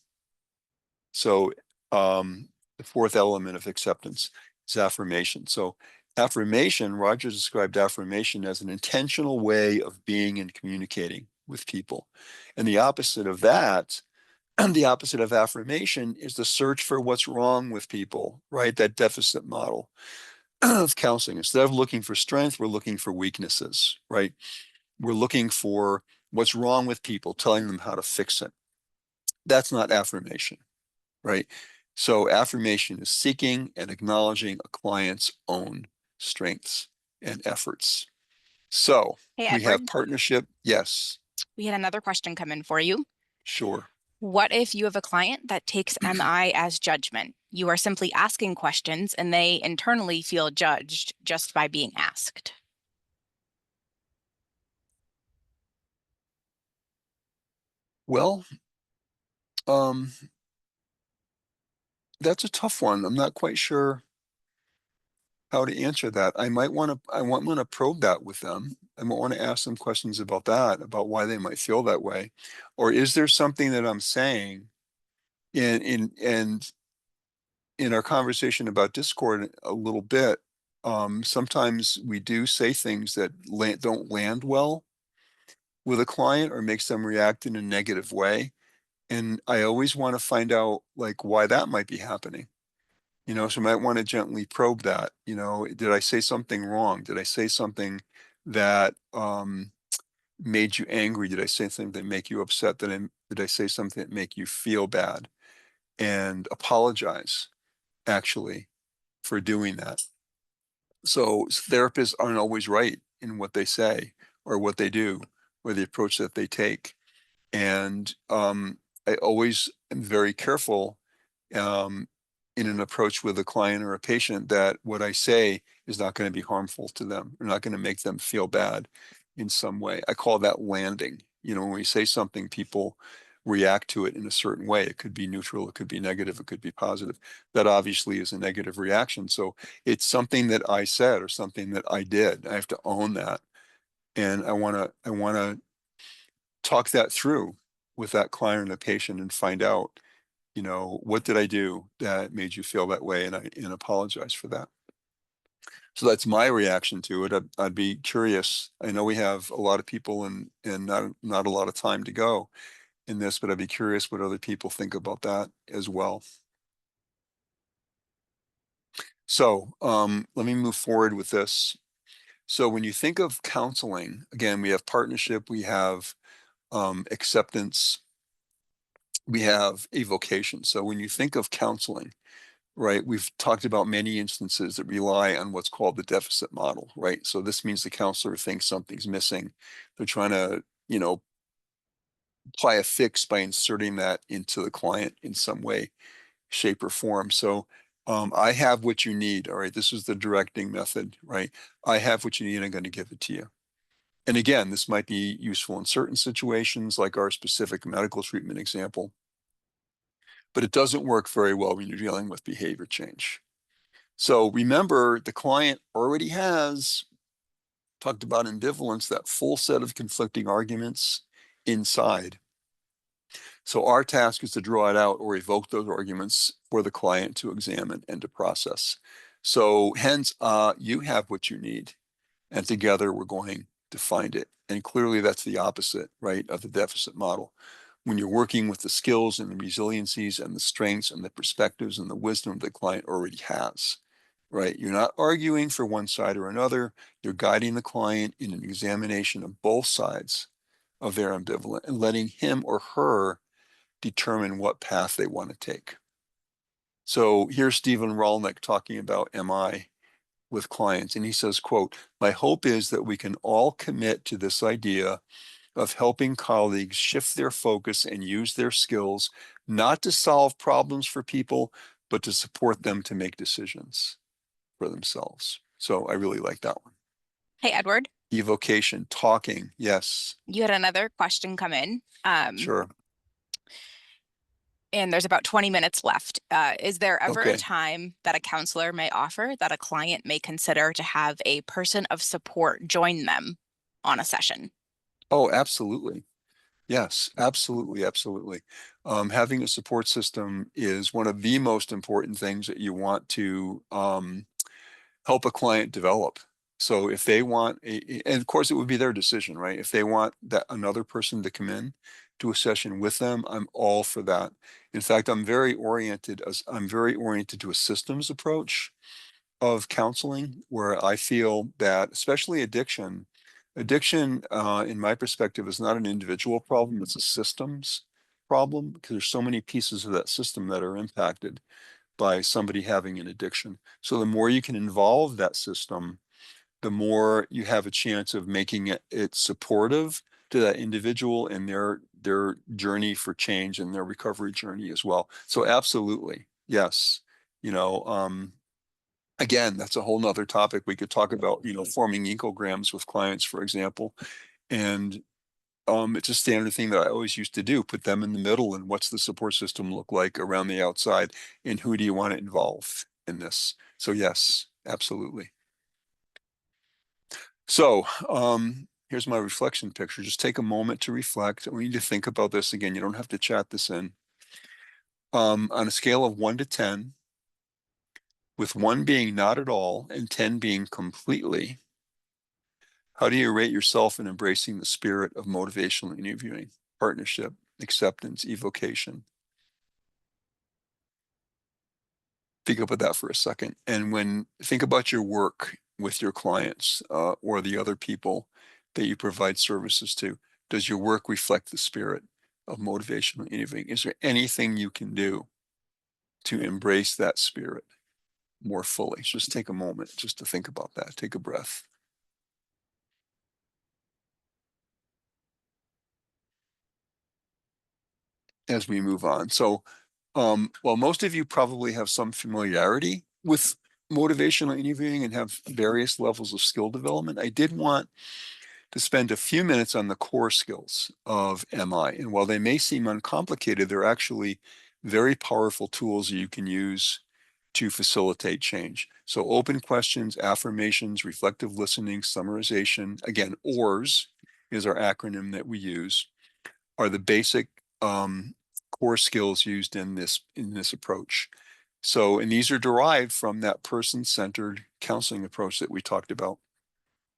So the fourth element of acceptance is affirmation. So affirmation, Rogers described affirmation as an intentional way of being and communicating with people. And the opposite of that, the opposite of affirmation, is the search for what's wrong with people, right? That deficit model of counseling. Instead of looking for strength, we're looking for weaknesses, right? We're looking for what's wrong with people, telling them how to fix it. That's not affirmation, right? So affirmation is seeking and acknowledging a client's own strengths and efforts. So Hey, we have Edward, partnership. Yes, we had another question come in for you. sure. What if you have a client that takes MI as judgment? You are simply asking questions and they internally feel judged just by being asked. Well, um, that's a tough one. I'm not quite sure how to answer that. I want to probe that with them. I might want to ask them questions about that, about why they might feel that way. Or is there something that I'm saying and in our conversation about Discord a little bit, sometimes we do say things that don't land well with a client or makes them react in a negative way. And I always want to find out like why that might be happening. So I might want to gently probe that. Did I say something wrong? Did I say something that made you angry? Did I say something that make you upset? Did I say something that make you feel bad? And apologize, actually, for doing that. So therapists aren't always right in what they say or what they do or the approach that they take. And I always am very careful um, in an approach with a client or a patient that what I say is not going to be harmful to them or not going to make them feel bad in some way. I call that landing. When we say something, people react to it in a certain way. It could be neutral, it could be negative, it could be positive. That obviously is a negative reaction. So it's something that I said or something that I did. I have to own that. And I want to talk that through with that client or the patient and find out, what did I do that made you feel that way? And apologize for that. So that's my reaction to it. I'd be curious. I know we have a lot of people and not a lot of time to go in this, but I'd be curious what other people think about that as well. So let me move forward with this. So when you think of counseling, again, we have partnership, we have acceptance, we have evocation. So when you think of counseling, right, we've talked about many instances that rely on what's called the deficit model, right? So this means the counselor thinks something's missing. They're trying to, apply a fix by inserting that into the client in some way, shape, or form. So I have what you need. All right, this is the directing method, right? I have what you need. I'm going to give it to you. And again, this might be useful in certain situations, like our specific medical treatment example, but it doesn't work very well when you're dealing with behavior change. So remember, the client already has talked about ambivalence, that full set of conflicting arguments inside. So our task is to draw it out or evoke those arguments for the client to examine and to process. So hence, you have what you need, and together we're going to find it. And clearly that's the opposite, right, of the deficit model. when you're working with the skills and the resiliencies and the strengths and the perspectives and the wisdom the client already has, right? You're not arguing for one side or another. You're guiding the client in an examination of both sides of their ambivalent and letting him or her determine what path they want to take. So here's Stephen Rolnick talking about MI with clients, and he says, quote, "My hope is that we can all commit to this idea of helping colleagues shift their focus and use their skills, not to solve problems for people, but to support them to make decisions for themselves." So I really like that one. Hey, Edward, Evocation, talking, yes, you had another question come in. sure. And there's about 20 minutes left. Is there ever a Okay. time that a counselor may offer that a client may consider to have a person of support join them on a session? Oh, absolutely. Yes, absolutely, absolutely. Having a support system is one of the most important things that you want to help a client develop. So if they want and of course it would be their decision, right? If they want that another person to come in to a session with them, I'm all for that. In fact, I'm very oriented to a systems approach of counseling where I feel that, especially addiction, in my perspective, is not an individual problem, it's a systems problem because there's so many pieces of that system that are impacted by somebody having an addiction. So the more you can involve that system, the more you have a chance of making it supportive to that individual and their journey for change and their recovery journey as well. So absolutely, yes. You know, again, that's a whole nother topic. We could talk about, forming ecograms with clients, for example. And it's a standard thing that I always used to do, put them in the middle and what's the support system look like around the outside and who do you want to involve in this? So yes, absolutely. So here's my reflection picture. Just take a moment to reflect. We need to think about this again. You don't have to chat this in. On a scale of 1 to 10, with 1 being not at all and 10 being completely, how do you rate yourself in embracing the spirit of motivational interviewing, partnership, acceptance, evocation? Think about that for a second. And think about your work with your clients or the other people that you provide services to, does your work reflect the spirit of motivational interviewing? Is there anything you can do to embrace that spirit more fully? Just take a moment just to think about that. Take a breath. As we move on. So, while most of you probably have some familiarity with motivational interviewing and have various levels of skill development, I did want to spend a few minutes on the core skills of MI. And while they may seem uncomplicated, they're actually very powerful tools that you can use to facilitate change. So open questions, affirmations, reflective listening, summarization, again, OARS is our acronym that we use, are the basic core skills used in this approach. So, and these are derived from that person-centered counseling approach that we talked about.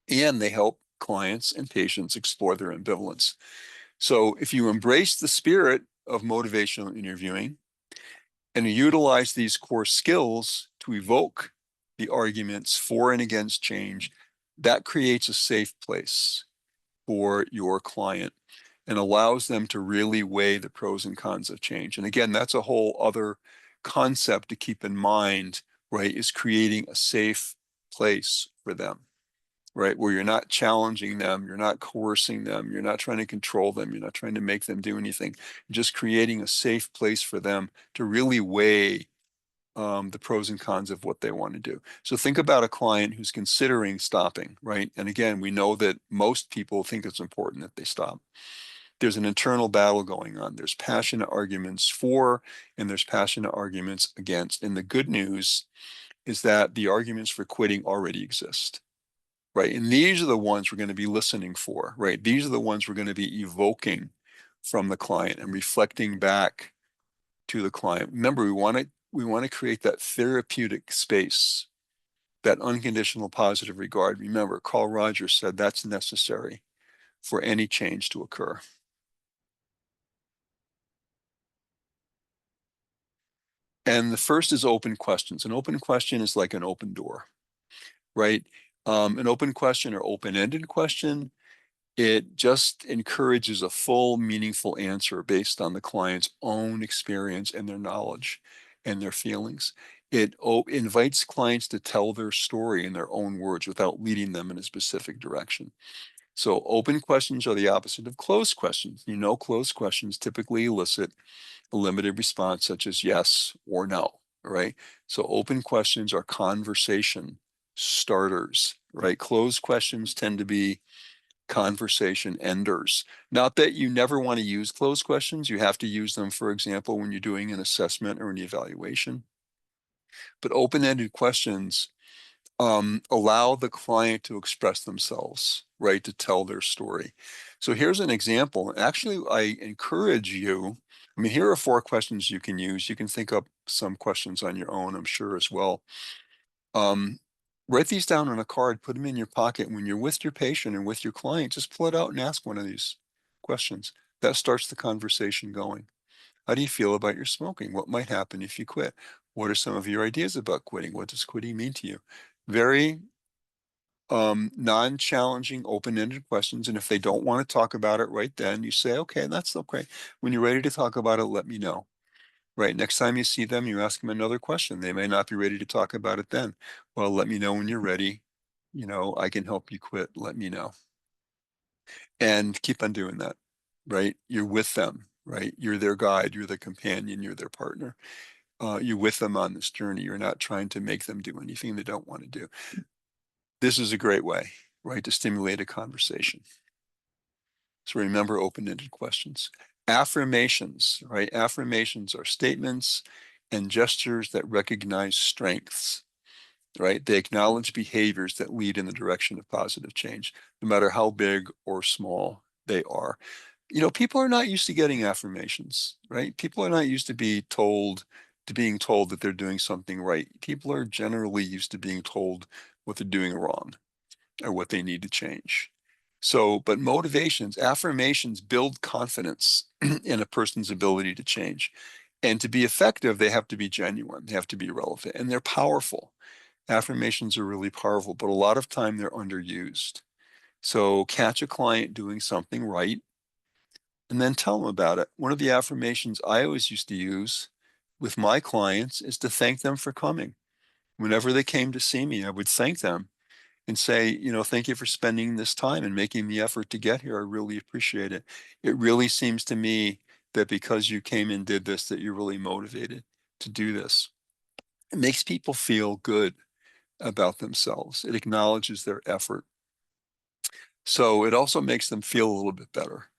And they help clients and patients explore their ambivalence. So if you embrace the spirit of motivational interviewing and you utilize these core skills to evoke the arguments for and against change, that creates a safe place for your client and allows them to really weigh the pros and cons of change. And again, that's a whole other concept to keep in mind, right, is creating a safe place for them, right, where you're not challenging them, you're not coercing them, you're not trying to control them, you're not trying to make them do anything, you're just creating a safe place for them to really weigh the pros and cons of what they want to do. So think about a client who's considering stopping, right? And again, we know that most people think it's important that they stop. There's an internal battle going on. There's passionate arguments for, and there's passionate arguments against. And the good news is that the arguments for quitting already exist, right? And these are the ones we're going to be listening for, right? These are the ones we're going to be evoking from the client and reflecting back to the client. Remember, we want to create that therapeutic space, that unconditional positive regard. Remember, Carl Rogers said that's necessary for any change to occur. And the first is open questions. An open question is like an open door, right? An open question or open-ended question, it just encourages a full, meaningful answer based on the client's own experience and their knowledge and their feelings. It invites clients to tell their story in their own words without leading them in a specific direction. So open questions are the opposite of closed questions. You know, closed questions typically elicit a limited response such as yes or no, right? So open questions are conversation starters, right? Closed questions tend to be conversation enders. Not that you never want to use closed questions. You have to use them, for example, when you're doing an assessment or an evaluation. But open-ended questions allow the client to express themselves, right, to tell their story. So here's an example. Actually, I encourage you, I mean, here are 4 questions you can use. You can think up some questions on your own, I'm sure, as well. Um, Write these down on a card, put them in your pocket. When you're with your patient and with your client, just pull it out and ask one of these questions. That starts the conversation going. How do you feel about your smoking? What might happen if you quit? What are some of your ideas about quitting? What does quitting mean to you? Very non-challenging, open-ended questions. And if they don't want to talk about it right then, you say, okay, that's okay. When you're ready to talk about it, let me know. Right. Next time you see them, you ask them another question. They may not be ready to talk about it then. Well, let me know when you're ready. You know, I can help you quit. Let me know. And keep on doing that. Right. You're with them. Right. You're their guide. You're their companion. You're their partner. You're with them on this journey. You're not trying to make them do anything they don't want to do. This is a great way, right, to stimulate a conversation. So remember open-ended questions. Affirmations, right? Affirmations are statements and gestures that recognize strengths, right? They acknowledge behaviors that lead in the direction of positive change, no matter how big or small they are. You know, people are not used to getting affirmations, right? People are not used to being told that they're doing something right. People are generally used to being told what they're doing wrong or what they need to change. So, but motivations, affirmations build confidence in a person's ability to change. And to be effective, they have to be genuine, they have to be relevant, and they're powerful. Affirmations are really powerful, but a lot of time they're underused. So catch a client doing something right and then tell them about it. One of the affirmations I always used to use with my clients is to thank them for coming. Whenever they came to see me, I would thank them and say, you know, thank you for spending this time and making the effort to get here. I really appreciate it. It really seems to me that because you came and did this, that you're really motivated to do this. It makes people feel good about themselves. It acknowledges their effort. So it also makes them feel a little bit better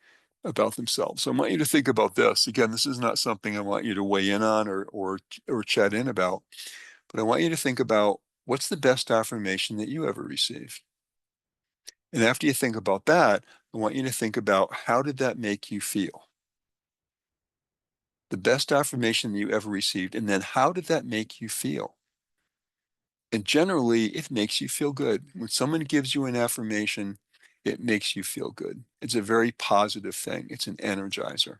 about themselves. So I want you to think about this. Again, this is not something I want you to weigh in on or chat in about, but I want you to think about what's the best affirmation that you ever received. And after you think about that, I want you to think about how did that make you feel? The best affirmation you ever received, and then how did that make you feel? And generally, it makes you feel good. When someone gives you an affirmation, it makes you feel good. It's a very positive thing. It's an energizer.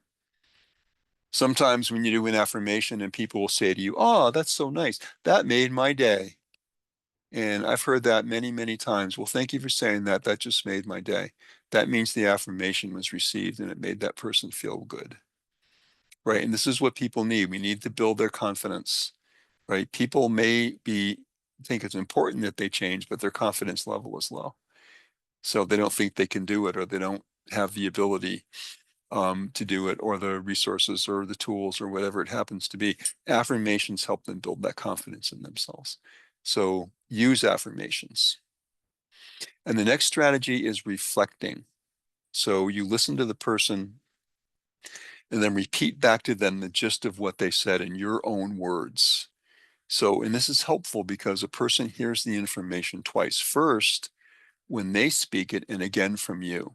Sometimes when you do an affirmation and people will say to you, oh, that's so nice. That made my day. And I've heard that many, many times. Well, thank you for saying that. That just made my day. That means the affirmation was received and it made that person feel good, right? And this is what people need. We need to build their confidence, right? People may think it's important that they change, but their confidence level is low. So they don't think they can do it, or they don't have the ability to do it, or the resources or the tools or whatever it happens to be. Affirmations help them build that confidence in themselves. So use affirmations. And the next strategy is reflecting. So you listen to the person and then repeat back to them the gist of what they said in your own words. So, and this is helpful because a person hears the information twice. First, when they speak it, and again from you.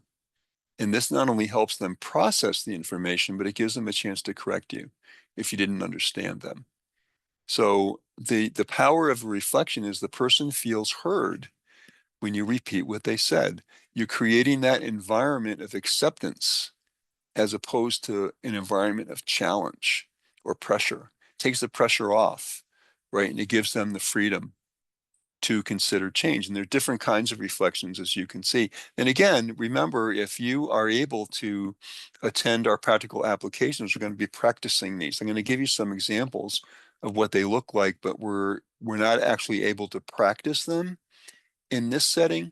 And this not only helps them process the information, but it gives them a chance to correct you if you didn't understand them. So the power of reflection is the person feels heard when you repeat what they said. You're creating that environment of acceptance as opposed to an environment of challenge or pressure. takes the pressure off, right? And it gives them the freedom to consider change. And there are different kinds of reflections, as you can see. And again, remember, if you are able to attend our practical applications, we're going to be practicing these. I'm going to give you some examples of what they look like, but we're not actually able to practice them in this setting.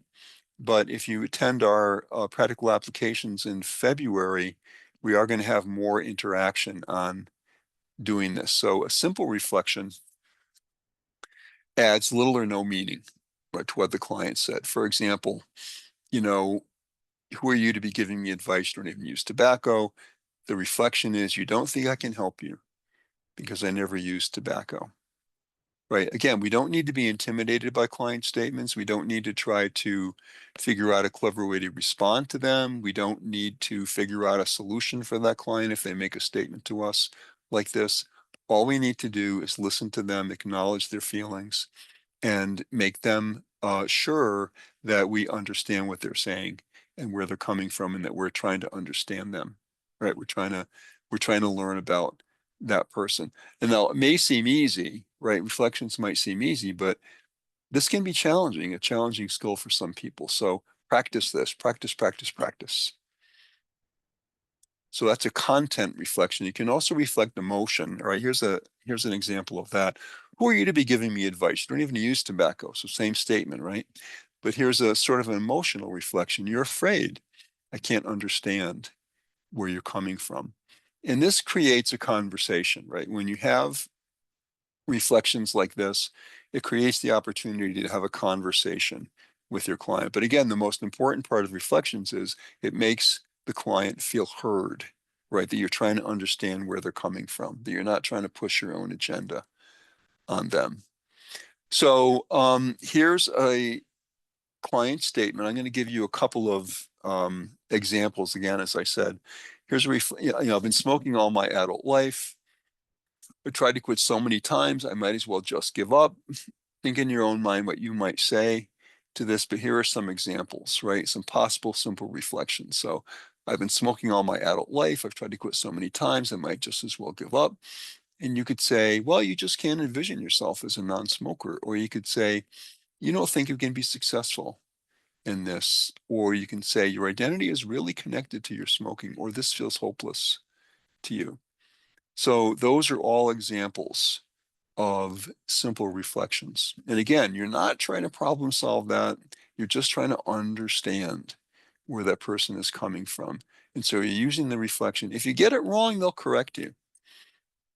But if you attend our practical applications in February, we are going to have more interaction on doing this. So a simple reflection adds little or no meaning, right, to what the client said. For example, you know, who are you to be giving me advice? You don't even use tobacco. The reflection is, you don't think I can help you because I never used tobacco. Right. Again, we don't need to be intimidated by client statements. We don't need to try to figure out a clever way to respond to them. We don't need to figure out a solution for that client if they make a statement to us like this. All we need to do is listen to them, acknowledge their feelings, and make them sure that we understand what they're saying and where they're coming from, and that we're trying to understand them. Right. We're trying to learn about that person. And now it may seem easy, right? Reflections might seem easy, but this can be challenging, a challenging skill for some people. So practice this, practice, practice, practice. So that's a content reflection. You can also reflect emotion. All right, here's an example of that. Who are you to be giving me advice? You don't even use tobacco, so same statement, right? But here's a sort of an emotional reflection. You're afraid. I can't understand where you're coming from. And this creates a conversation, right? When you have reflections like this, it creates the opportunity to have a conversation with your client. But again, the most important part of reflections is it makes the client feel heard, right? That you're trying to understand where they're coming from, that you're not trying to push your own agenda on them. So here's a client statement. I'm going to give you a couple of examples again, as I said. Here's I've been smoking all my adult life. I tried to quit so many times, I might as well just give up. Think in your own mind what you might say to this, but here are some examples, right? Some possible simple reflections. So I've been smoking all my adult life. I've tried to quit so many times, I might just as well give up. And you could say, well, you just can't envision yourself as a non-smoker. Or you could say, you don't think you can be successful in this. Or you can say, your identity is really connected to your smoking, or this feels hopeless to you. So those are all examples of simple reflections. And again, you're not trying to problem solve that. You're just trying to understand where that person is coming from. And so you're using the reflection. If you get it wrong, they'll correct you.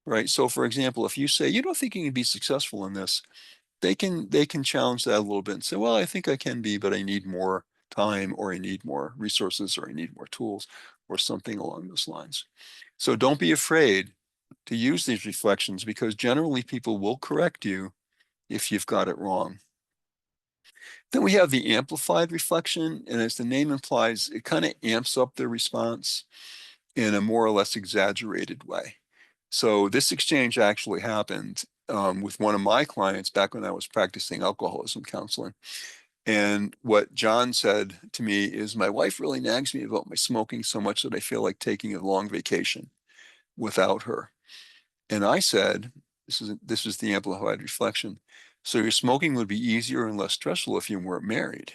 Right. So for example, if you say, you don't think you can be successful in this, they can challenge that a little bit and say, well, I think I can be, but I need more time, or I need more resources, or I need more tools, or something along those lines. So don't be afraid to use these reflections, because generally people will correct you if you've got it wrong. Then we have the amplified reflection, and as the name implies, it kind of amps up their response in a more or less exaggerated way. So this exchange actually happened with one of my clients back when I was practicing alcoholism counseling. And what John said to me is, my wife really nags me about my smoking so much that I feel like taking a long vacation without her. And I said, this is the amplified reflection. So your smoking would be easier and less stressful if you weren't married.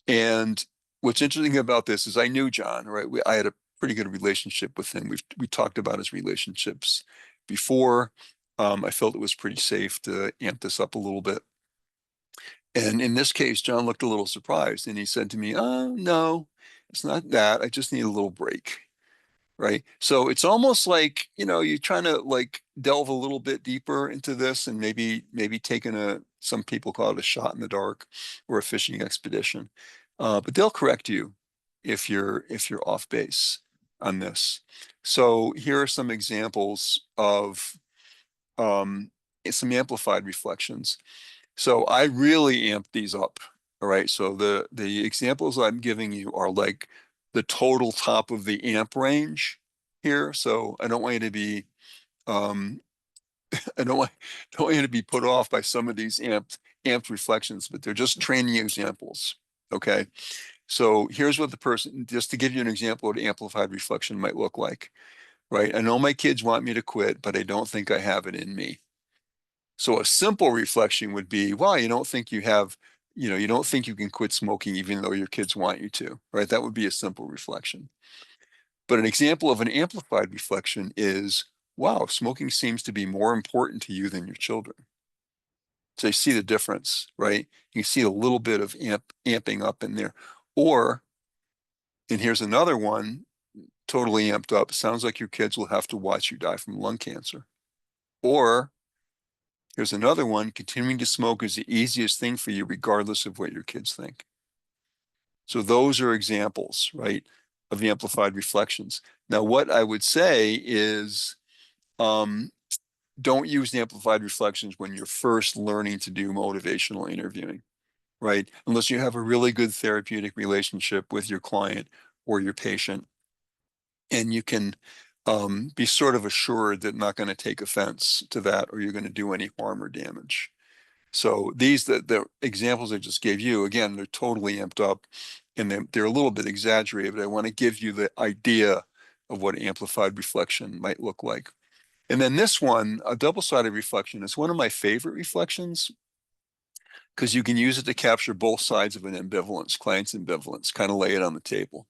And what's interesting about this is I knew John, right? I had a pretty good relationship with him. We talked about his relationships before. I felt it was pretty safe to amp this up a little bit. And in this case, John looked a little surprised, and he said to me, oh, no, it's not that. I just need a little break. Right. So it's almost like, you're trying to like delve a little bit deeper into this, and maybe taking some people call it a shot in the dark, or a fishing expedition. But they'll correct you if you're off base on this. So here are some examples of some amplified reflections. So I really amp these up. All right. So the examples I'm giving you are like the total top of the amp range here. So I don't want you to be I don't want you to be put off by some of these amped reflections, but they're just training examples. Okay. So here's what the person, just to give you an example of what amplified reflection might look like. right? I know my kids want me to quit, but I don't think I have it in me. So a simple reflection would be, wow, you don't think you have, you don't think you can quit smoking even though your kids want you to, right? That would be a simple reflection. But an example of an amplified reflection is, wow, smoking seems to be more important to you than your children. So you see the difference, right? You see a little bit of amping up in there. Or, and here's another one, totally amped up. Sounds like your kids will have to watch you die from lung cancer. Or here's another one, continuing to smoke is the easiest thing for you, regardless of what your kids think. So those are examples, right, of amplified reflections. Now, what I would say is, don't use amplified reflections when you're first learning to do motivational interviewing, right? Unless you have a really good therapeutic relationship with your client or your patient, and you can be sort of assured that not going to take offense to that or you're going to do any harm or damage. So the examples I just gave you, again, they're totally amped up and they're a little bit exaggerated, but I want to give you the idea of what amplified reflection might look like. And then this one, a double-sided reflection, is one of my favorite reflections because you can use it to capture both sides of an ambivalence, client's ambivalence, kind of lay it on the table.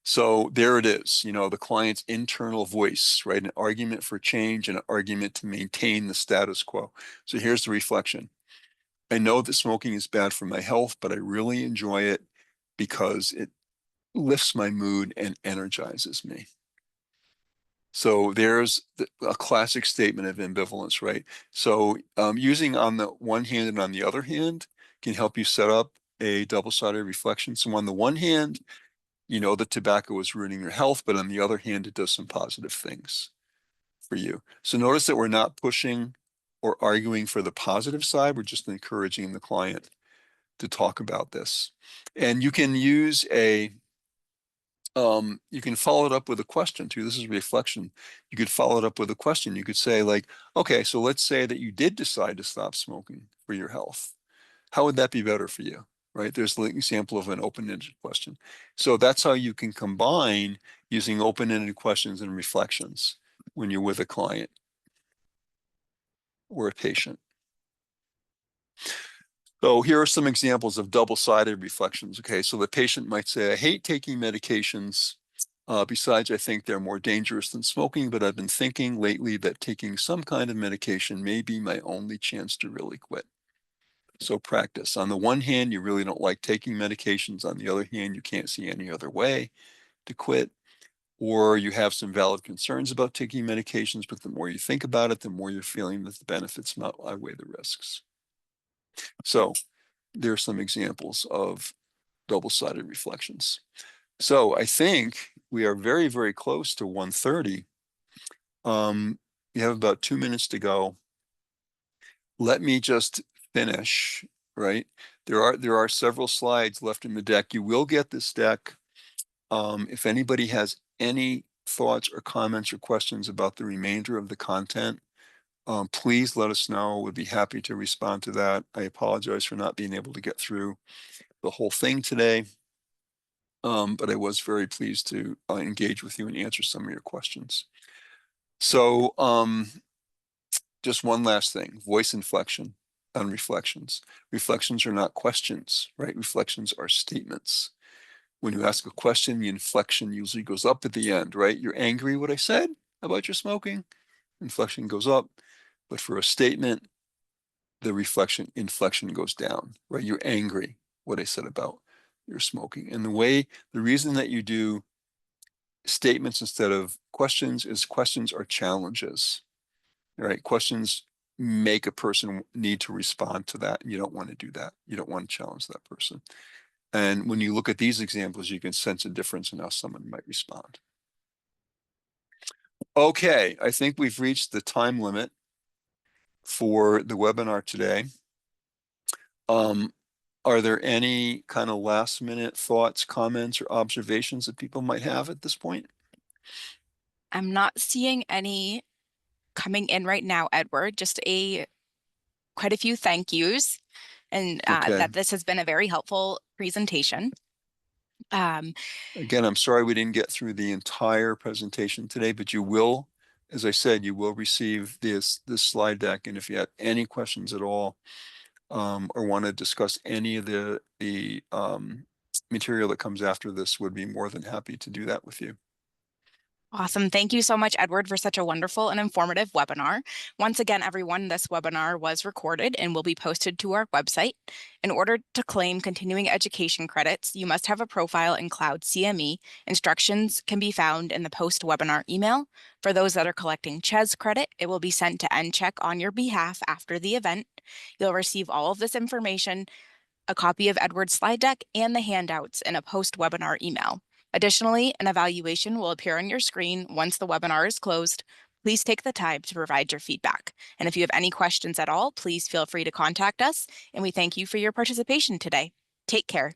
So there it is, the client's internal voice, right? An argument for change and an argument to maintain the status quo. So here's the reflection. I know that smoking is bad for my health, but I really enjoy it because it lifts my mood and energizes me. So there's a classic statement of ambivalence, right? So using on the one hand and on the other hand can help you set up a double-sided reflection. So on the one hand, you know that tobacco is ruining your health, but on the other hand, it does some positive things for you. So notice that we're not pushing or arguing for the positive side. We're just encouraging the client to talk about this. And you can use you can follow it up with a question too. This is reflection. You could follow it up with a question. You could say like, okay, so let's say that you did decide to stop smoking for your health. How would that be better for you? Right? There's the example of an open-ended question. So that's how you can combine using open-ended questions and reflections when you're with a client or a patient. So here are some examples of double-sided reflections. Okay, so the patient might say, I hate taking medications. Besides, I think they're more dangerous than smoking, but I've been thinking lately that taking some kind of medication may be my only chance to really quit. So practice. On the one hand, you really don't like taking medications. On the other hand, you can't see any other way to quit. Or you have some valid concerns about taking medications, but the more you think about it, the more you're feeling that the benefits outweigh the risks. So there are some examples of double-sided reflections. So I think we are very, very close to 1:30. We have about 2 minutes to go. Let me just finish, right? There are several slides left in the deck. You will get this deck. If anybody has any thoughts or comments or questions about the remainder of the content, please let us know. We'd be happy to respond to that. I apologize for not being able to get through the whole thing today, but I was very pleased to engage with you and answer some of your questions. So just one last thing, voice inflection on reflections. Reflections are not questions, right? Reflections are statements. When you ask a question, the inflection usually goes up at the end, right? You're angry what I said about your smoking, inflection goes up. But for a statement, the inflection goes down, right? You're angry what I said about your smoking. And the reason that you do statements instead of questions is questions are challenges, right? Questions make a person need to respond to that. And you don't want to do that. You don't want to challenge that person. And when you look at these examples, you can sense a difference in how someone might respond. Okay, I think we've reached the time limit for the webinar today. Are there any kind of last minute thoughts, comments, or observations that people might have at this point? I'm not seeing any coming in right now, Edward, just quite a few thank yous and Okay. that this has been a very helpful presentation. Again, I'm sorry we didn't get through the entire presentation today, but you will, as I said, you will receive this slide deck. And if you have any questions at all, or want to discuss any of the material that comes after this, would be more than happy to do that with you. Awesome. Thank you so much, Edward, for such a wonderful and informative webinar. Once again, everyone, this webinar was recorded and will be posted to our website. In order to claim continuing education credits, you must have a profile in Cloud CME. Instructions can be found in the post-webinar email. For those that are collecting CHES credit, it will be sent to NCHEC on your behalf after the event. You'll receive all of this information, a copy of Edward's slide deck, and the handouts in a post-webinar email. Additionally, an evaluation will appear on your screen once the webinar is closed. Please take the time to provide your feedback. And if you have any questions at all, please feel free to contact us, and we thank you for your participation today. Take care.